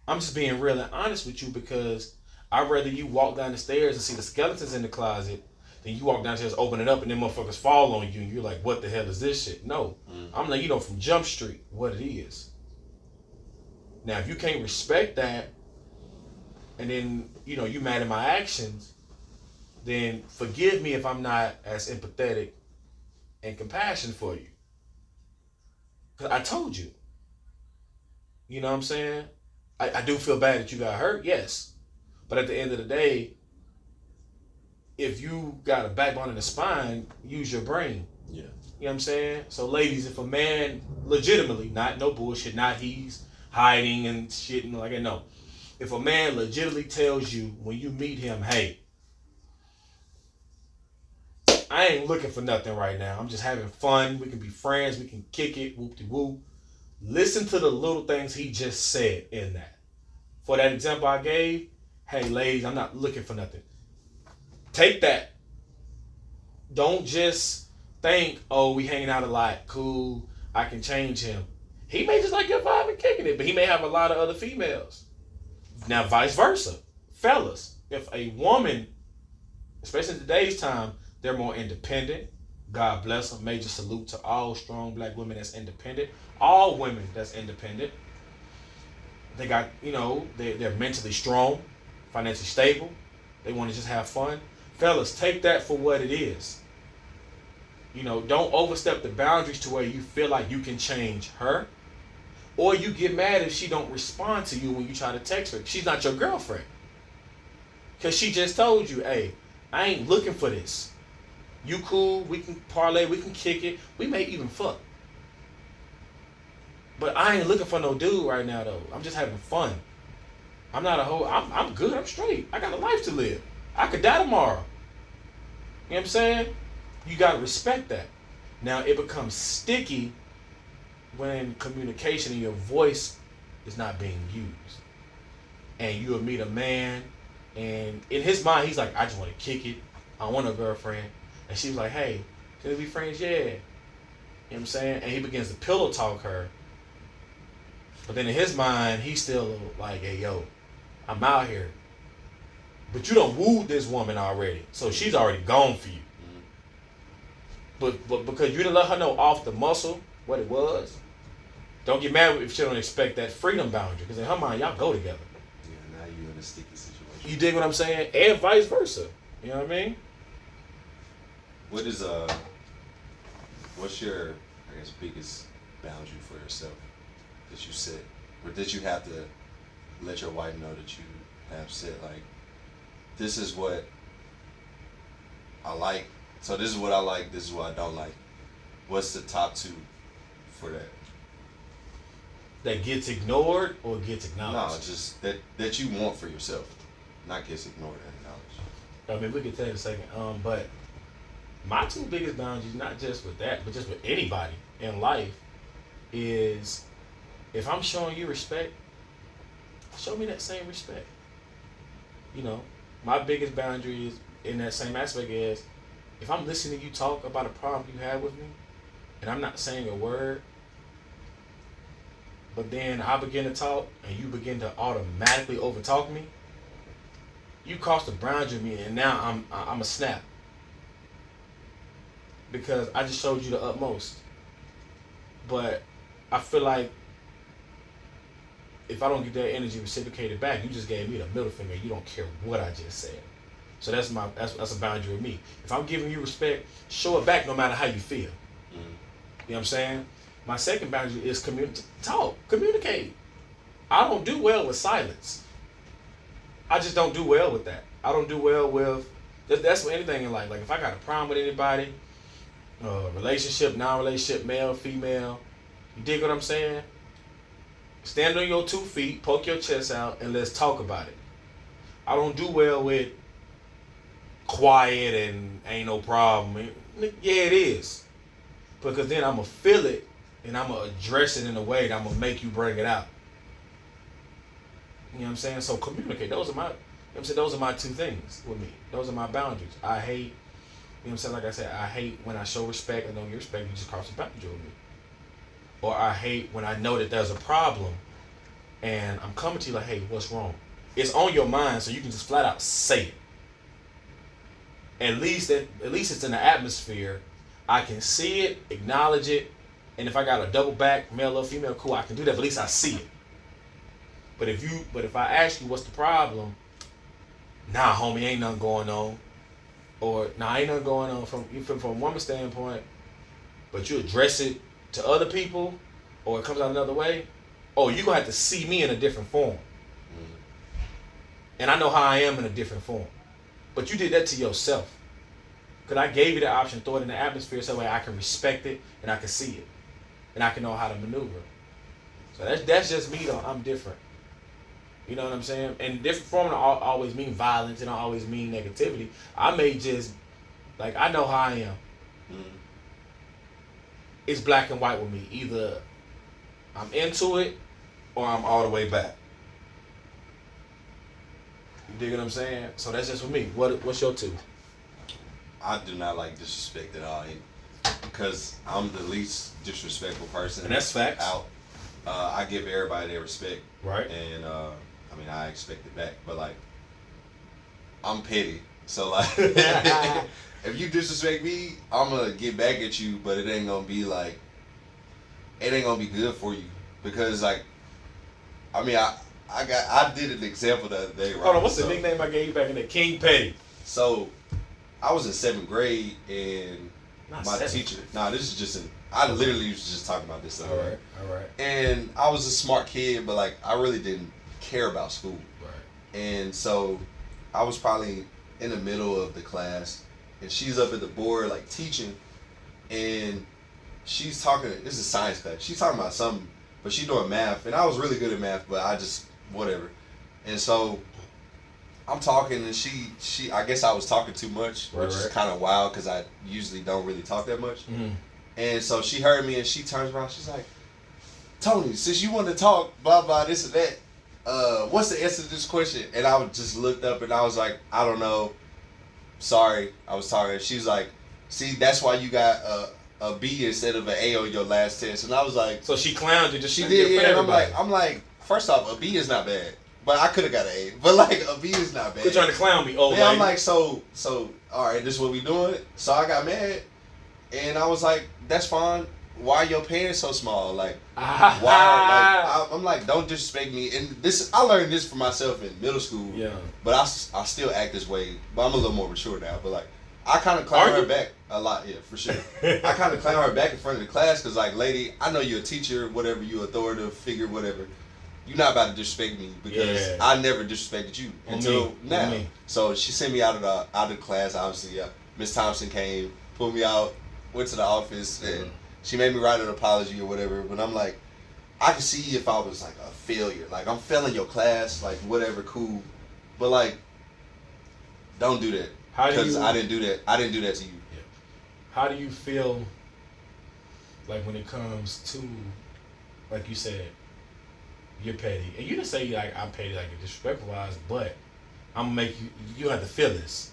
I'm just being real and honest with you because I'd rather you walk down the stairs and see the skeletons in the closet than you walk downstairs, open it up, and then motherfuckers fall on you and you're like, what the hell is this shit? No. I'm letting you know from Jump Street what it is. Now, if you can't respect that and then, you know, you mad at my actions, then forgive me if I'm not as empathetic and compassionate for you. Because I told you. You know what I'm saying? I do feel bad that you got hurt, yes. But at the end of the day, if you got a backbone and a spine, use your brain. Yeah. You know what I'm saying? So ladies, if a man legitimately, not no bullshit, not he's hiding and shit and like that, no. If a man legitimately tells you when you meet him, hey, I ain't looking for nothing right now. I'm just having fun. We can be friends. We can kick it. Whoop-de-whoop. Listen to the little things he just said in that. For that example I gave, hey, ladies, I'm not looking for nothing. Take that. Don't just think, oh, we hanging out a lot. Cool. I can change him. He may just like your vibe and kicking it, but he may have a lot of other females. Now, vice versa. Fellas, if a woman, especially in today's time, they're more independent. God bless them. Major salute to all strong black women that's independent. All women that's independent. They got, you know, they're mentally strong, financially stable. They want to just have fun. Fellas, take that for what it is. You know, don't overstep the boundaries to where you feel like you can change her. Or you get mad if she don't respond to you when you try to text her. She's not your girlfriend. Because she just told you, hey, I ain't looking for this. You cool, we can parlay, we can kick it. We may even fuck. But I ain't looking for no dude right now, though. I'm just having fun. I'm not a hoe. I'm good. I'm straight. I got a life to live. I could die tomorrow. You know what I'm saying? You got to respect that. Now, it becomes sticky when communication in your voice is not being used. And you'll meet a man, and in his mind, he's like, I just want to kick it. I want a girlfriend. And she was like, hey, can we be friends? Yeah. You know what I'm saying? And he begins to pillow talk her. But then in his mind, he's still like, hey, yo, I'm out here. But you done wooed this woman already. So she's already gone for you. But because you didn't let her know off the muscle what it was, don't get mad if she don't expect that freedom boundary. Because in her mind, y'all go together. Yeah, now you're in a sticky situation. You dig what I'm saying? And vice versa. You know what I mean? What's your, I guess, biggest boundary for yourself that you set? Or did you have to let your wife know that you have set, like, this is what I like, so this is what I like, this is what I don't like? What's the top two for that? That gets ignored or gets acknowledged? No, just that you want for yourself. Not gets ignored and acknowledged. I mean, we can tell in a second. But my two biggest boundaries, not just with that, but just with anybody in life, is if I'm showing you respect, show me that same respect. You know, my biggest boundary is in that same aspect is if I'm listening to you talk about a problem you have with me and I'm not saying a word, but then I begin to talk and you begin to automatically overtalk me, you crossed the boundary with me, and now I'm a snap because I just showed you the utmost. But I feel like if I don't get that energy reciprocated back, you just gave me the middle finger. You don't care what I just said. So that's a boundary with me. If I'm giving you respect, show it back no matter how you feel. You know what I'm saying? My second boundary is communicate. I don't do well with silence. I just don't do well with that. I don't do well with that's with anything in life. Like if I got a problem with anybody, relationship, non-relationship, male, female, you dig what I'm saying? Stand on your 2 feet, poke your chest out, and let's talk about it. I don't do well with quiet and ain't no problem. Yeah, it is. Because then I'm going to feel it and I'm going to address it in a way that I'm going to make you bring it out. You know what I'm saying? So communicate. Those are my 2 things with me. Those are my boundaries. I hate, you know what I'm saying? Like I said, I hate when I show respect and don't get respect, you just cross the boundary with me. Or I hate when I know that there's a problem and I'm coming to you like, hey, what's wrong? It's on your mind, so you can just flat out say it. At least it's in the atmosphere. I can see it, acknowledge it, and if I got a double back, male or female, cool, I can do that, but at least I see it. But if I ask you what's the problem, nah, homie, ain't nothing going on. Or nah, ain't nothing going on from a woman's standpoint, but you address it to other people, or it comes out another way, oh, you're gonna have to see me in a different form. And I know how I am in a different form. But you did that to yourself. Because I gave you the option, throw it in the atmosphere so I can respect it and I can see it. And I can know how to maneuver. So that's just me though. I'm different. You know what I'm saying? And different form don't always mean violence, it don't always mean negativity. I may just, like, I know how I am. It's black and white with me. Either I'm into it or I'm all the way back. You dig what I'm saying? So that's just for me. What's your 2? I do not like disrespect at all, because I'm the least disrespectful person. And that's facts. Out. I give everybody their respect. Right. And I expect it back, but like, I'm petty. So like, if you disrespect me, I'm gonna get back at you, but it ain't gonna be good for you, because like, I did an example the other day. Right? Hold on, what's the nickname I gave you back in there? Kingpin. So, I was in 7th grade and my teacher. Nah, this is just I literally was just talking about this. All right. And I was a smart kid, but like I really didn't care about school. Right. And so, I was probably in the middle of the class, and she's up at the board like teaching, and she's talking. This is science class. She's talking about something, but she's doing math, and I was really good at math, but I just whatever. And so I'm talking, and she I guess I was talking too much, which is kind of wild because I usually don't really talk that much. And so she heard me, and she turns around. She's like, Tony, since you want to talk, blah blah this and that, what's the answer to this question? And I just looked up, and I was like, I don't know. Sorry, I was talking. She's like, see, that's why you got a B instead of an A on your last test. And I was like, so she clowned you. Just she did. Yeah. And I'm like, first off, a B is not bad. But I could have got an A. But like, a B is not bad. You're trying to clown me, old lady. I'm like, so, all right, this is what we doing. So I got mad, and I was like, that's fine. Why your pants so small? Like, why? Like, I'm like, don't disrespect me. And this, I learned this for myself in middle school. Yeah. But I still act this way. But I'm a little more mature now. But like, I kind of clown her back a lot. Yeah, for sure. I kind of clown her back in front of the class because, like, lady, I know you're a teacher, whatever, you're authoritative figure, whatever. You're not about to disrespect me because I never disrespected you until now. So she sent me out of the class. Obviously, Miss Thompson came, pulled me out, went to the office, and she made me write an apology or whatever. But I'm like, I could see if I was like a failure, like I'm failing your class, like whatever, cool. But like, don't do that because I didn't do that. I didn't do that to you. Yeah. How do you feel like when it comes to, like you said, you're petty, and you didn't say like I'm petty, like disrespectful wise, but I'm gonna make you have to feel this.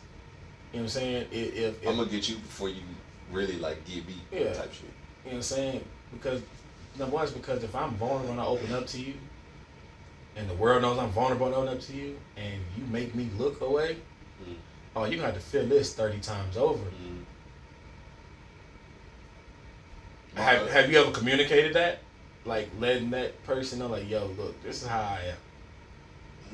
You know what I'm saying? If I'm gonna get you before you really like get me type shit. You know what I'm saying? Because Number one is because if I'm vulnerable and I open up to you, and the world knows I'm vulnerable and open up to you, and you make me look away, oh, you're gonna have to feel this 30 times over. Have you ever communicated that? Like letting that person know, like, yo, look, this is how I am.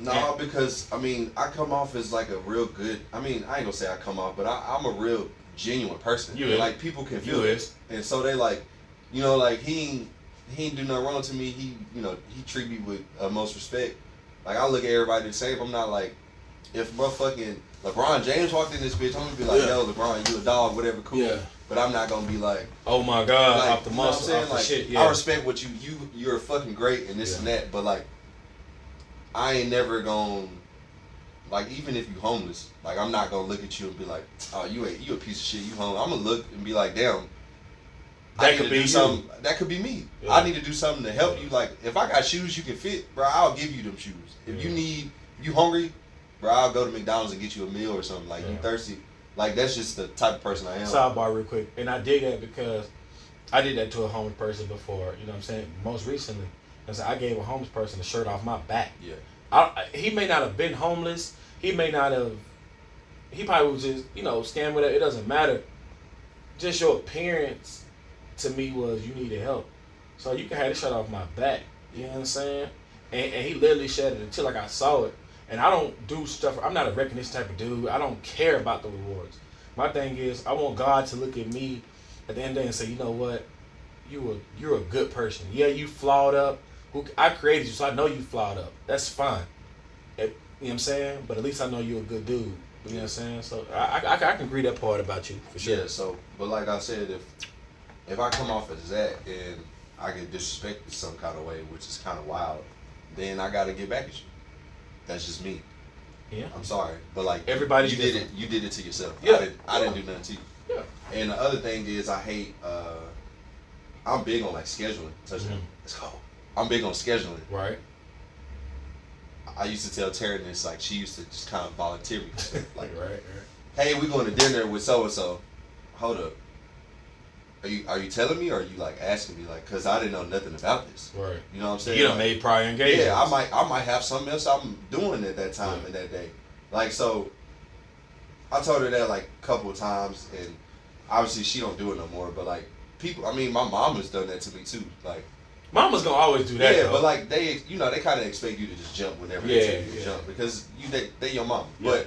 No, because I mean, I come off as like a real good. I mean, I ain't gonna say I come off, but I'm a real genuine person. You is. Like people can feel it, and so they like, you know, like he ain't do nothing wrong to me. He, you know, he treat me with utmost respect. Like I look at everybody the same. I'm not like, if motherfucking LeBron James walked in this bitch, I'm gonna be like, yo, LeBron, you a dog, whatever, cool. Yeah. But I'm not gonna be like, oh my God, like, off the muscle, off the like, shit. Yeah. I respect what you're fucking great and this and that, but like, I ain't never gonna, like, even if you homeless, like, I'm not gonna look at you and be like, oh, you a piece of shit, you homeless. I'm gonna look and be like, damn, that could be something. That could be me. Yeah. I need to do something to help you. Like, if I got shoes you can fit, bro, I'll give you them shoes. If you hungry, bro, I'll go to McDonald's and get you a meal or something. Like, you thirsty. Like, that's just the type of person I am. Sidebar real quick. And I did that because I did that to a homeless person before. You know what I'm saying? Most recently. I gave a homeless person a shirt off my back. Yeah. He may not have been homeless. He probably was just, you know, scamming with it. It doesn't matter. Just your appearance to me was you needed help. So you can have the shirt off my back. You know what I'm saying? And he literally shed it until like I saw it. And I don't do stuff. I'm not a recognition type of dude. I don't care about the rewards. My thing is, I want God to look at me at the end of the day and say, you know what? You're a good person. Yeah, you flawed up. I created you, so I know you flawed up. That's fine. You know what I'm saying? But at least I know you're a good dude. You know what I'm saying? So I can agree that part about you for sure. Yeah. So, but like I said, if I come off as that and I get disrespected some kind of way, which is kind of wild, then I gotta get back at you. That's just me. Yeah. I'm sorry, but like everybody, you did it to yourself. Yeah. I didn't do nothing to you. Yeah. And the other thing is, I hate. I'm big on like scheduling. Let's go. I'm big on scheduling. Right. I used to tell Taryn this, like she used to just kind of volunteer me, like, right. Hey, we going to dinner with so and so. Hold up. Are you telling me, or are you like asking me, like, cause I didn't know nothing about this. Right. You know what I'm saying? You done made prior engagements. Yeah, I might have something else I'm doing at that time and that day. Like, so I told her that like a couple of times, and obviously she don't do it no more. But like people, I mean, my mom has done that to me too. Like, mama's gonna always do that. Yeah, though. but like they kind of expect you to just jump whenever they tell you to jump because they your mom. Yeah. But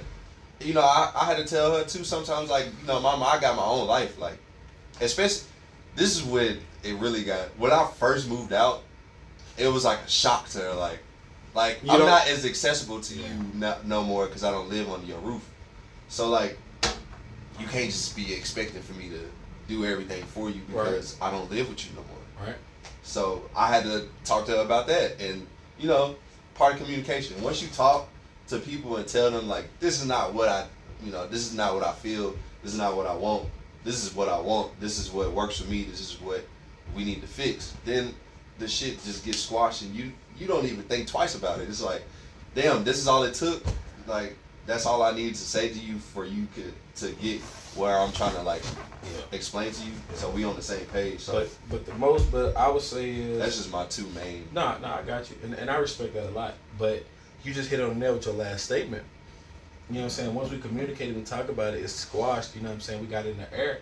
you know, I had to tell her too sometimes, like, you know, mama, I got my own life. Like, especially, this is when it really got, when I first moved out, it was like a shock to her. Like I'm not as accessible to you no more because I don't live under your roof. So like, you can't just be expecting for me to do everything for you because I don't live with you no more. Right. So I had to talk to her about that, and you know, part of communication. Once you talk to people and tell them like, this is not what this is not what I feel, this is not what I want, this is what I want, this is what works for me, this is what we need to fix, then the shit just gets squashed and you don't even think twice about it. It's like, damn, this is all it took. Like, that's all I need to say to you for you to get where I'm trying to like explain to you, so we on the same page. So but I would say is, that's just my two main. No, I got you, and I respect that a lot. But you just hit on the nail with your last statement. You know what I'm saying? Once we communicated and talk about it, it's squashed. You know what I'm saying? We got it in the air.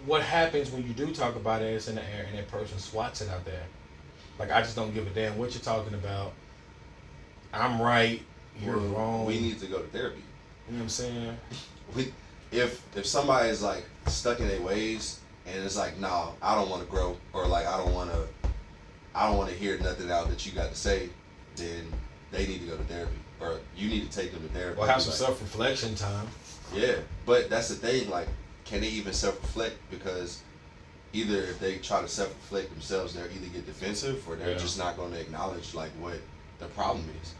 What happens when you do talk about it, it's in the air, and that person swats it out there? Like, I just don't give a damn what you're talking about. I'm right, you're wrong. We need to go to therapy. You know what I'm saying? If somebody is like stuck in their ways and it's like, no, I don't want to grow, or like I don't want to hear nothing out that you got to say, then they need to go to therapy, or you need to take them to therapy. Or have some self-reflection time. Yeah, but that's the thing. Like, can they even self-reflect? Because either if they try to self-reflect themselves, they'll either get defensive or they're just not going to acknowledge like what the problem is.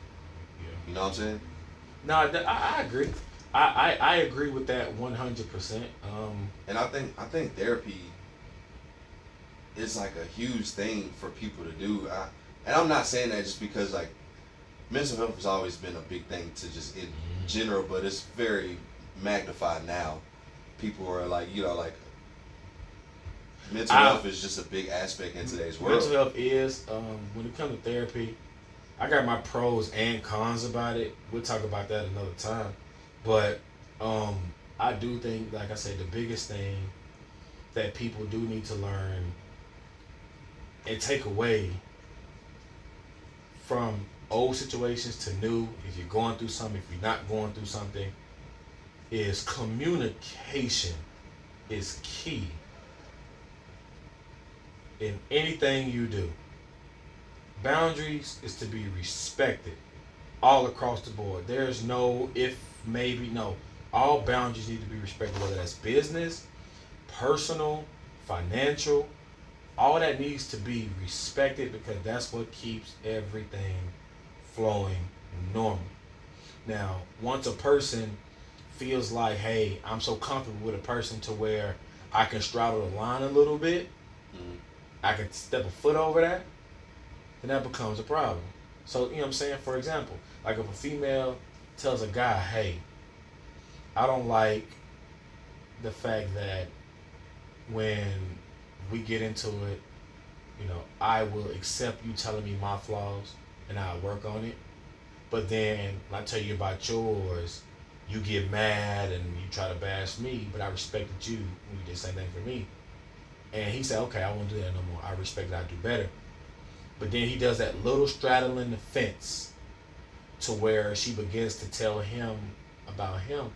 Yeah. You know what I'm saying? No, I agree. I agree with that 100%. And I think therapy is like a huge thing for people to do. And I'm not saying that just because like mental health has always been a big thing to just in general, but it's very magnified now. People are like, you know, like mental health is just a big aspect in today's world. Mental health is, when it comes to therapy, I got my pros and cons about it. We'll talk about that another time. But I do think, like I said, the biggest thing that people do need to learn and take away from old situations to new, if you're going through something, if you're not going through something, is communication is key in anything you do. Boundaries is to be respected all across the board. There's no if, maybe, no. All boundaries need to be respected, whether that's business, personal, financial. All that needs to be respected because that's what keeps everything flowing normal. Now, once a person feels like, hey, I'm so comfortable with a person to where I can straddle the line a little bit, I can step a foot over that, then that becomes a problem. So, you know what I'm saying? For example, like if a female tells a guy, hey, I don't like the fact that when we get into it, you know, I will accept you telling me my flaws and I'll work on it. But then when I tell you about yours, you get mad and you try to bash me, but I respected you when you did the same thing for me. And he said, okay, I won't do that no more. I respect that, I do better. But then he does that little straddling the fence to where she begins to tell him about him.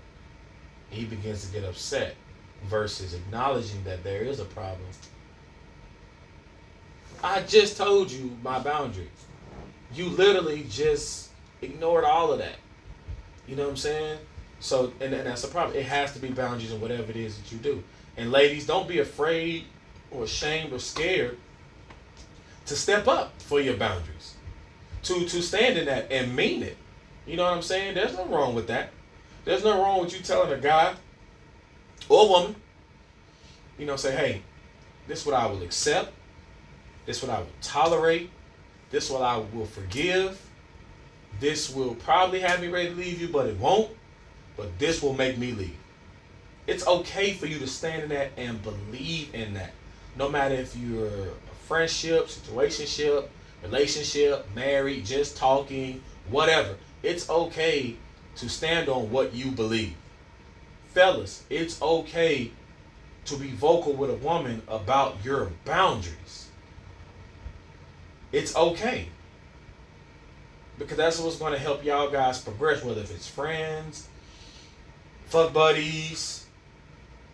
He begins to get upset versus acknowledging that there is a problem. I just told you my boundaries. You literally just ignored all of that. You know what I'm saying? So, and that's the problem. It has to be boundaries in whatever it is that you do. And ladies, don't be afraid or ashamed or scared to step up for your boundaries. To stand in that and mean it. You know what I'm saying? There's nothing wrong with that. There's nothing wrong with you telling a guy or a woman, you know, say, hey, this is what I will accept. This is what I will tolerate. This is what I will forgive. This will probably have me ready to leave you, but it won't. But this will make me leave. It's okay for you to stand in that and believe in that. No matter if you're a friendship, situationship, relationship, married, just talking, whatever. It's okay to stand on what you believe. Fellas, it's okay to be vocal with a woman about your boundaries. It's okay. Because that's what's going to help y'all guys progress, whether if it's friends, fuck buddies,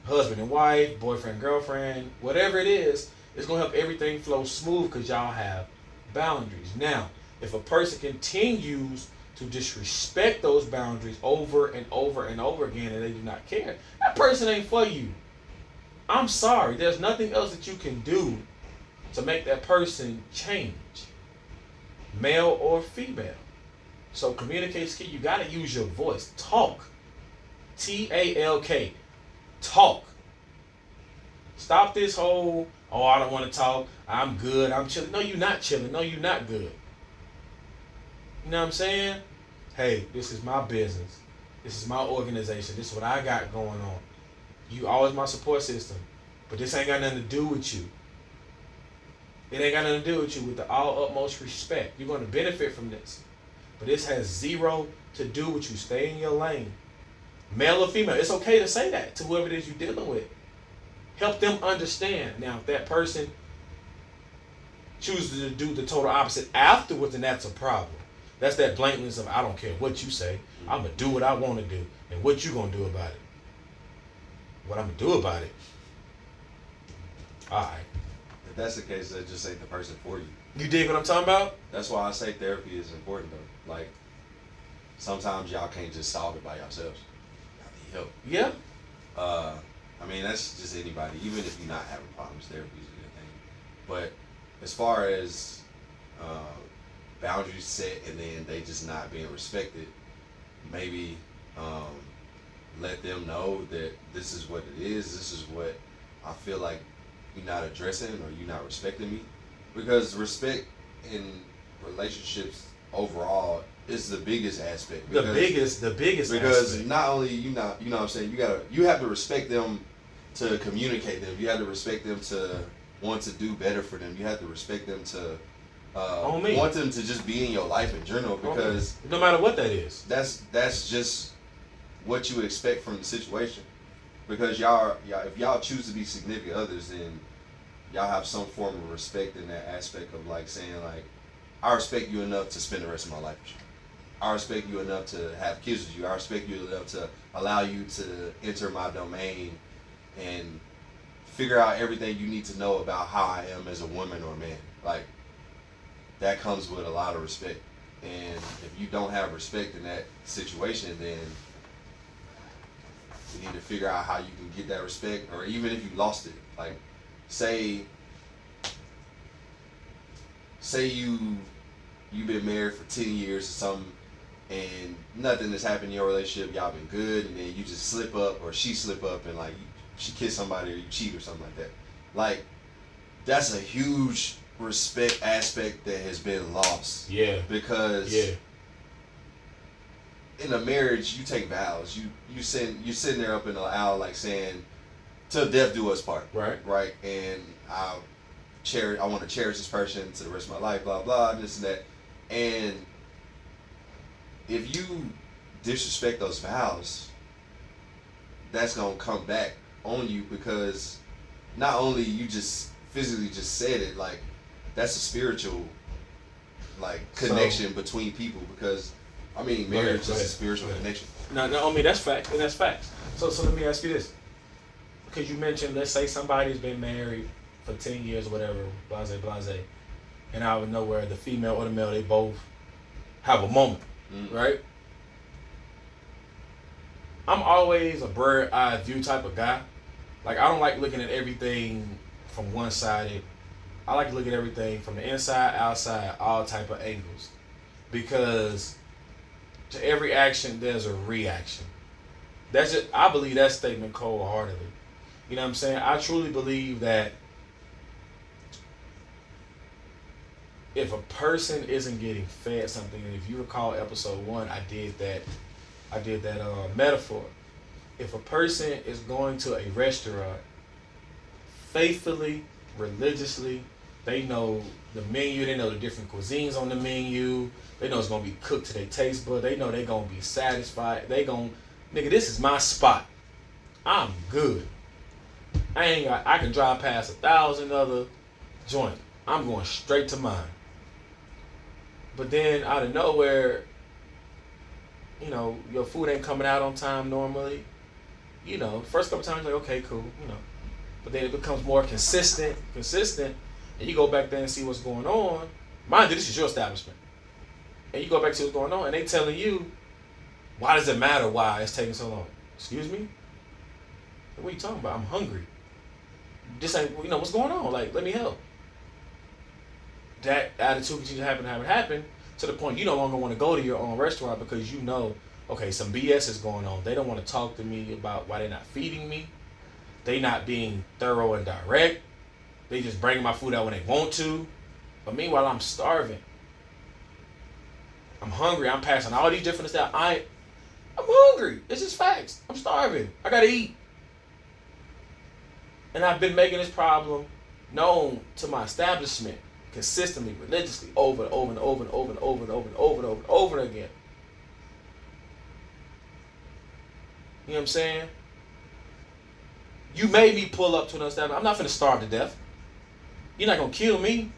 husband and wife, boyfriend, girlfriend, whatever it is, it's going to help everything flow smooth because y'all have boundaries. Now, if a person continues to disrespect those boundaries over and over and over again and they do not care, that person ain't for you. I'm sorry. There's nothing else that you can do to make that person change, male or female. So communicate's key. You got to use your voice. Talk. T-A-L-K. Talk. Stop this whole, oh, I don't want to talk. I'm good. I'm chilling. No, you're not chilling. No, you're not good. You know what I'm saying? Hey, this is my business. This is my organization. This is what I got going on. You always my support system. But this ain't got nothing to do with you. It ain't got nothing to do with you. With the all utmost respect. You're going to benefit from this. But this has zero to do with you. Stay in your lane. Male or female. It's okay to say that to whoever it is you're dealing with. Help them understand. Now, if that person chooses to do the total opposite afterwards, then that's a problem. That's that blankness of, I don't care what you say. I'm going to do what I want to do. And what you going to do about it? What I'm going to do about it? All right. If that's the case, that just ain't the person for you. You dig what I'm talking about? That's why I say therapy is important, though. Like, sometimes y'all can't just solve it by yourselves. Y'all need help. Yeah. I mean, that's just anybody. Even if you're not having problems, therapy is a good thing. But as far as boundaries set and then they just not being respected, maybe let them know that this is what it is. This is what I feel like you're not addressing or you're not respecting me. Because respect in relationships overall is the biggest aspect. Because, the biggest because aspect. not only you know what I'm saying, you have to respect them to communicate them. You have to respect them to want to do better for them. You have to respect them to want them to just be in your life in general, because no matter what that is, that's just what you expect from the situation. Because y'all if y'all choose to be significant others, then y'all have some form of respect in that aspect of like saying like, I respect you enough to spend the rest of my life with you. I respect you enough to have kids with you. I respect you enough to allow you to enter my domain and figure out everything you need to know about how I am as a woman or a man. Like, that comes with a lot of respect. And if you don't have respect in that situation, then you need to figure out how you can get that respect, or even if you lost it. Like, say you've been married for 10 years or something, and nothing has happened in your relationship, y'all been good, and then you just slip up, or she slip up and like she kissed somebody, or you cheat or something like that. Like, that's a huge respect aspect that has been lost. Yeah. Because in a marriage, you take vows. You're sitting there up in the aisle like saying, "Till death do us part." Right. And I want to cherish this person to the rest of my life. Blah blah. This and that. And if you disrespect those vows, that's gonna come back on you, because not only you just physically just said it, like, that's a spiritual like connection between people, because I mean marriage is a spiritual connection. No, I mean that's fact, and that's facts. So let me ask you this, because you mentioned, let's say somebody's been married for 10 years or whatever, blase, and out of nowhere the female or the male, they both have a moment, right? I'm always a bird eye view type of guy. Like, I don't like looking at everything from one sided. I like to look at everything from the inside, outside, all type of angles. Because to every action, there's a reaction. That's just, I believe that statement cold-heartedly. You know what I'm saying? I truly believe that if a person isn't getting fed something, and if you recall episode 1, I did that metaphor. If a person is going to a restaurant faithfully, religiously, they know the menu, they know the different cuisines on the menu, they know it's going to be cooked to their taste bud, they know they're going to be satisfied, nigga, this is my spot. I'm good. I can drive past 1,000 other joints. I'm going straight to mine. But then out of nowhere, you know, your food ain't coming out on time normally. You know, first couple times, like, okay, cool, you know. But then it becomes more consistent, and you go back there and see what's going on. Mind you, this is your establishment. And you go back to what's going on, and they telling you, why does it matter why it's taking so long? Excuse me? What are you talking about? I'm hungry. This ain't, you know, what's going on? Like, let me help. That attitude continues to happen, to the point you no longer want to go to your own restaurant, because you know, okay, some BS is going on. They don't want to talk to me about why they're not feeding me. They not being thorough and direct. They just bring my food out when they want to. But meanwhile, I'm starving. I'm hungry. I'm passing all these different stuff. I'm hungry. It's just facts. I'm starving. I gotta eat. And I've been making this problem known to my establishment consistently, religiously, over and over and over and over and over and over and over and over and over again. You know what I'm saying? You made me pull up to another establishment. I'm not finna starve to death. You're not gonna kill me.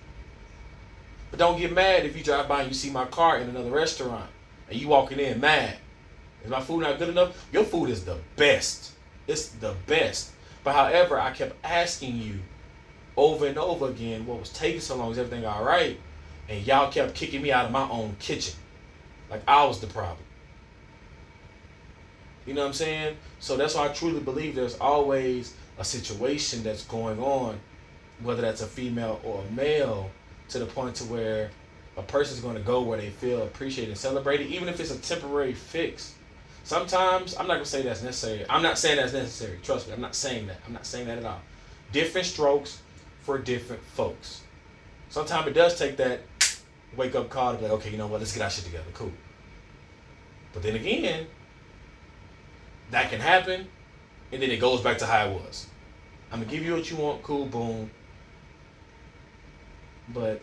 But don't get mad if you drive by and you see my car in another restaurant and you walking in mad. Is my food not good enough? Your food is the best. It's the best. But however, I kept asking you over and over again, what was taking so long? Is everything all right? And y'all kept kicking me out of my own kitchen. Like I was the problem. You know what I'm saying? So that's why I truly believe there's always a situation that's going on, whether that's a female or a male, to the point to where a person's going to go where they feel appreciated and celebrated, even if it's a temporary fix. Sometimes, I'm not going to say that's necessary. I'm not saying that's necessary. Trust me, I'm not saying that. I'm not saying that at all. Different strokes for different folks. Sometimes it does take that wake-up call to be like, okay, you know what, let's get our shit together. Cool. But then again, that can happen, and then it goes back to how it was. I'm gonna give you what you want, cool, boom. But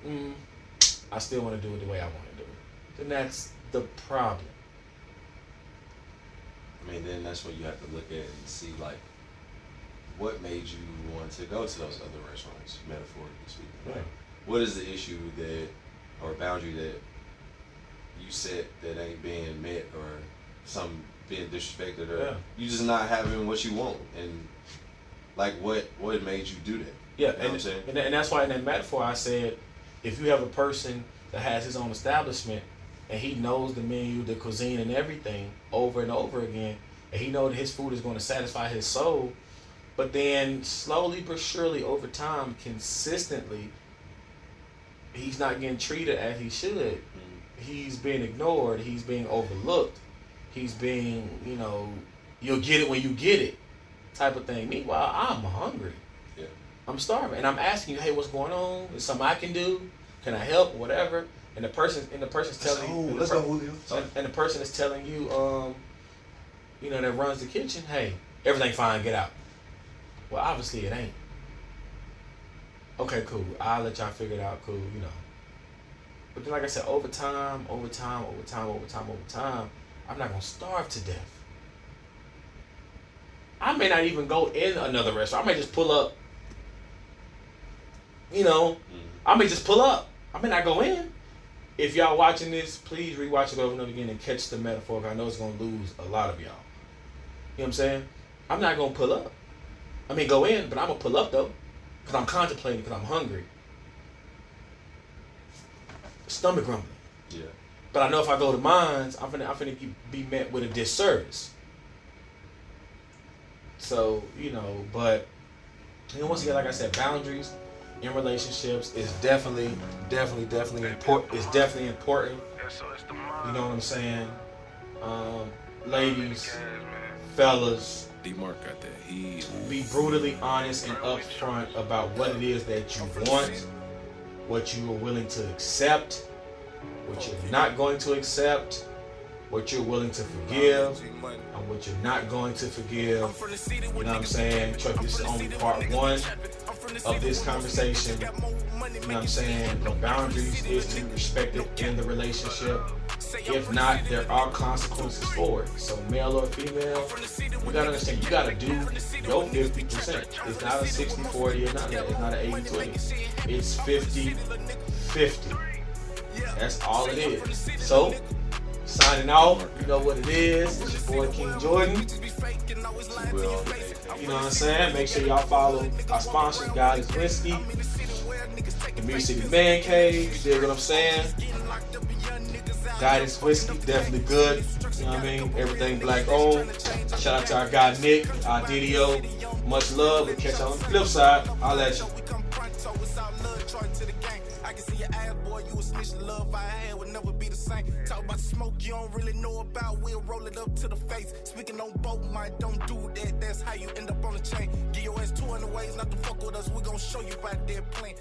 I still want to do it the way I want to do it. Then that's the problem. I mean, then that's when you have to look at it and see, like, what made you want to go to those other restaurants, metaphorically speaking. Right. Like, what is the issue that, or boundary that you set that ain't being met, or some being disrespected, or you just not having what you want, and like what made you do that? Yeah, you know what I'm saying? And that's why in that metaphor I said, if you have a person that has his own establishment and he knows the menu, the cuisine, and everything over and over again, and he knows that his food is going to satisfy his soul, but then slowly but surely over time, consistently, he's not getting treated as he should. Mm-hmm. He's being ignored. He's being overlooked. He's being, you'll get it when you get it type of thing. Meanwhile, I'm hungry. Yeah. I'm starving. And I'm asking you, hey, what's going on? Is something I can do? Can I help? Whatever. And the person's telling you, let's go, Julio. And the person is telling you, that runs the kitchen, hey, everything fine, get out. Well, obviously it ain't. Okay, cool. I'll let y'all figure it out, cool, But then, like I said, over time, I'm not going to starve to death. I may not even go in another restaurant. I may just pull up. I may just pull up. I may not go in. If y'all watching this, please rewatch it over and over again and catch the metaphor. I know it's going to lose a lot of y'all. You know what I'm saying? I'm not going to pull up. I mean, go in, but I'm going to pull up, though. Because I'm contemplating, because I'm hungry. Stomach grumbling. Yeah. But I know if I go to mines, I'm finna be met with a disservice. So, but once again, like I said, boundaries in relationships is definitely important. It's definitely important. You know what I'm saying? Ladies, fellas, D-Mark got that. Be brutally honest and upfront about what it is that you want, what you are willing to accept, what you're not going to accept, what you're willing to forgive, and what you're not going to forgive. You know what I'm saying? Chuck, this is only part one of this conversation. You know what I'm saying? The boundaries is to be respected in the relationship. If not, there are consequences for it. So male or female, you gotta understand, you gotta do your 50%. It's not a 60-40, it's not an 80-20. It's 50-50. That's all it is. So, signing off, you know what it is. It's your boy King Jordan. You know what I'm saying? Make sure y'all follow our sponsor, God is Whiskey. The Music City Man Cave. You dig what I'm saying? Guidance Whiskey, definitely good. You know what I mean? Everything black owned. Shout out to our guy Nick, our DDO. Much love. We'll catch y'all on the flip side. I'll let you. I can see your ass, boy, you a snitch. The love I had would never be the same. Talk about the smoke you don't really know about. We'll roll it up to the face. Speaking on boat, might don't do that. That's how you end up on the chain. Give your ass 200 ways not to fuck with us. We gon' show you by that plane.